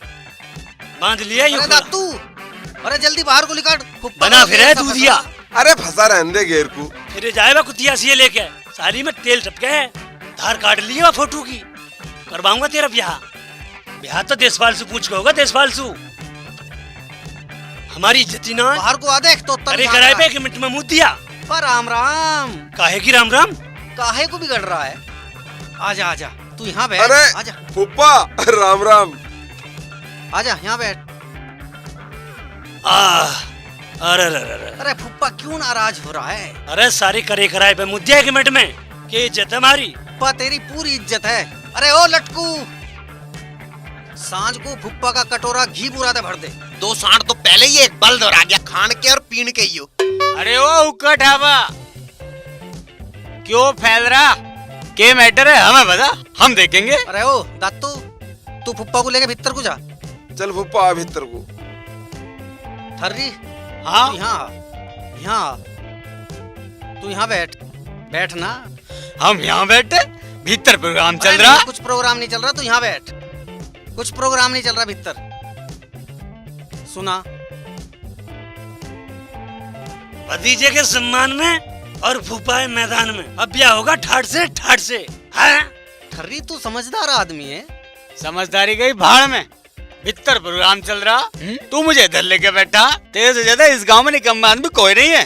बांध लिया यूं अरे दातू, अरे जल्दी बाहर को निकाल। बना फिर है दूधिया। अरे फंसा रहने दे गेर को। फिर जाएगा कुतिया सी लेके सारी में तेल टपके है। धार काट लिया फोटो की। करवाऊंगा तेरा ब्याह। ब्याह तो देशपाल से पूछ के होगा। देशपाल से हमारी इज्जत ही ना। बाहर को आ देख तो अरे कराए पे 1 मिनट में मुँह दिया। पर राम राम। काहे की राम राम? काहे को बिगड़ रहा है? आजा आजा तू यहाँ बैठ। अरे आजा फूफा राम राम। आजा यहाँ बैठ। अरे अरे फुप्पा क्यों नाराज हो रहा है? अरे सारी करे कराए पे मुँह दिया 1 मिनट में। क्या इज्जत है हमारी? फुप्पा तेरी पूरी इज्जत है। अरे ओ लटकू, सांझ को फुप्पा का कटोरा घी बुराते भर दे। 2 सांड तो पहले ही एक बल्द और आ गया खान के और पीन के ही। अरे ओ हुक्का ढाबा क्यों फैल रहा? के मैटर है हमें बता, हम देखेंगे। अरे ओ दातू, तू फुप्पा को लेके भीतर को जा। चल फूफा भीतर को। थर्री हाँ यहाँ तू यहाँ बैठ ना। हम यहाँ बैठे? भीतर प्रोग्राम चल अरे रहा। नहीं, कुछ प्रोग्राम नहीं चल रहा, तू यहाँ बैठ। कुछ प्रोग्राम नहीं चल रहा भीतर। सुना, भतीजे के सम्मान में और फूफा मैदान में अब ब्याह होगा ठाट से हाँ? ठर्री तू समझदार आदमी है। समझदारी गई भाड़ में। भीतर प्रोग्राम चल रहा, तू मुझे इधर लेके बैठा। तेरे से ज्यादा इस गांव में निकम्मा आदमी कोई नहीं है।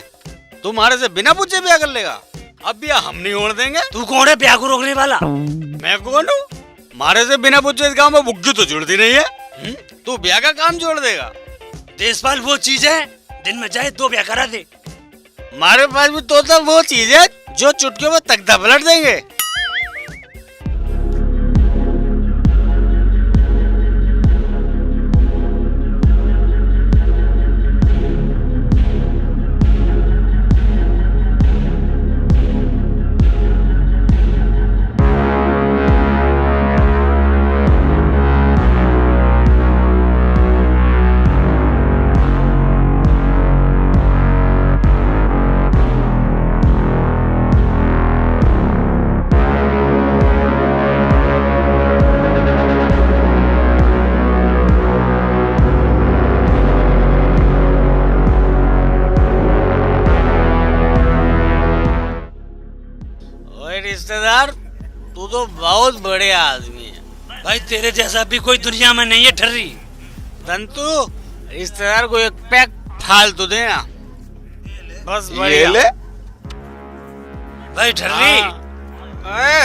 तुम्हारे से बिना पूछे ब्याह कर लेगा। अब ब्याह हम नहीं होने देंगे। तू कौन है ब्याह को रोकने वाला? मैं कौन हूँ? मारे से बिना पूछे इस गांव में बुग्गी तो जुड़ती नहीं है। तू ब्याह का काम जोड़ देगा। देशपाल वो चीज है दिन में जाए 2 ब्याह करा दे। हमारे पास भी तो वो चीज है जो चुटकियों में तख्ता पलट देंगे। रिश्तेदार, तू तो बहुत बड़े आदमी है। भाई तेरे जैसा भी कोई दुनिया में नहीं है ठर्री। तंतु रिश्तेदार को एक पैक फालतू देना बस। ये ले भाई ठर्री।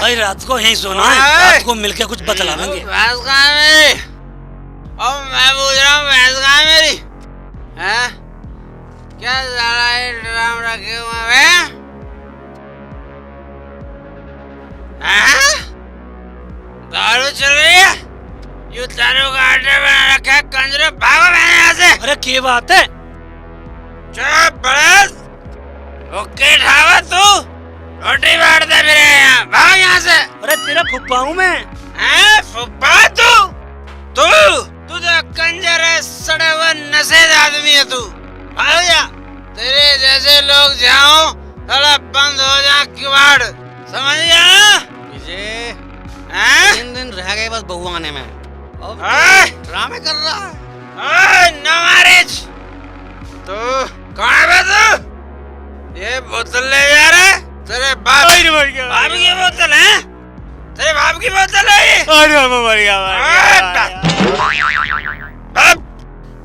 भाई रात को यहीं सोना है। रात को मिलके कुछ बतला लेंगे। भैंस कहाँ है मेरी? अब मैं पूछ रहा हूँ भैंस कहाँ है मेरी? हैं? क्या साला ये ड्राम रखे हुए हैं? दारू चल रही है? यू दारू का अड्डा बना रखा है कंजरे। भागो यहाँ से। अरे क्या बात है? चुप बड़स। ओके ढाबा तू रोटी बांटते फिरे यहाँ। भाग यहाँ से। अरे तेरा फुप्पा हूँ मैं। हैं फुप्पा तू तो कंजर है, सड़ा हुआ नशेद आदमी है तू। भाग जा। तेरे जैसे लोग जाओ थोड़ा बंद हो जा किवाड़। समझ गया? विजय 3 दिन रह गए बस बहू आने में। ड्रामे कर रहा है। No marriage. तू कहाँ है तू? ये बोतल ले जा रहा है? तेरे बाप की बोतल है? तेरे बाप की बोतल है ये?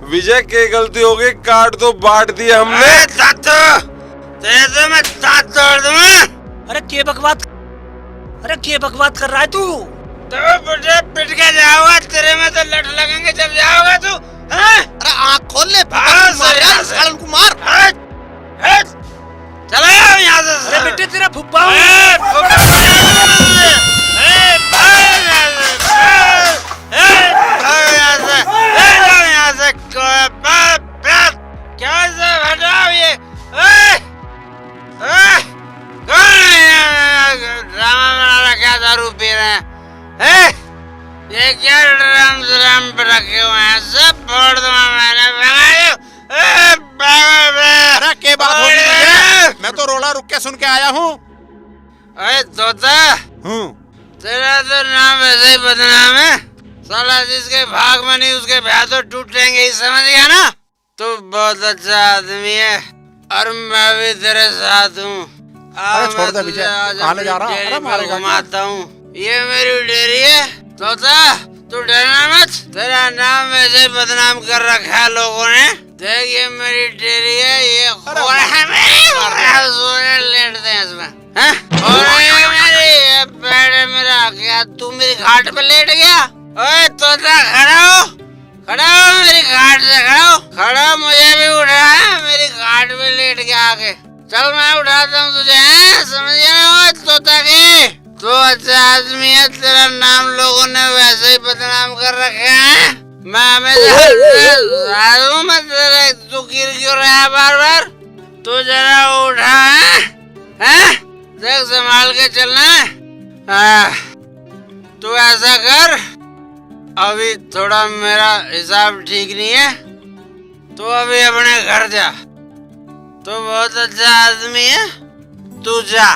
विजय की गलती हो गई, काट दो बांट दिया हमने। तेरे तो मैं दांत तोड़ दूंगा। अरे क्या बकवास कर रहा है तू? तो मुझे पिट के जाओगा। तेरे में तो लट लगेंगे जब जाओगा तू। अरे आँख खोल ले। सालन को मार। चलो यहाँ से। अरे बेटे तेरा फुप्पा हूँ। कैसे हटाओ ये? ड्रामा बना रखा, दारू पी रहे हैं। ये क्या ड्राम पे रखे हुए हैं? सब फोड़ दूंगा मैंने। अरे क्या बात हो रही है? मैं तो रोला रुक के सुन के आया हूँ। अरे तोता, तेरा तो नाम वैसे ही बदनाम है। साला जिसके भाग में नहीं उसके ब्याह तो टूटेंगे ही, समझ गया ना? तू बहुत अच्छा आदमी है और मैं भी तेरे साथ हूँ। अरे छोड़ दे विजय, कहाँ ले जा रहा? अरे मारेगा क्या? घुमाता हूँ। ये मेरी डेयरी है तोता, तू डरना मत। तेरा नाम वैसे ही बदनाम कर रखा है लोगों ने। देख ये मेरी डेयरी है, ये सोने लेटते हैं इसमें। और ये मेरी बेड है मेरा, क्या तू मेरी घाट पे लेट गया? ओए तोता खड़ा हो, खड़ा हो मेरी घाट से, खड़ा हो, खड़ा हो, मुझे भी उठा है, मेरी घाट पे लेट गया आके। चल मैं उठाता हूँ तुझे, समझ गया तोता के? तू अच्छा आदमी है, तेरा नाम लोगों ने वैसे ही बदनाम कर रखा है। मैं हमेशा तू गिर क्यों रहा है बार बार? तू जरा उठा है? देख संभाल के चलना है। तू ऐसा कर, अभी थोड़ा मेरा हिसाब ठीक नहीं है, तू अभी अपने घर जा। तू बहुत अच्छा आदमी है, तू जा।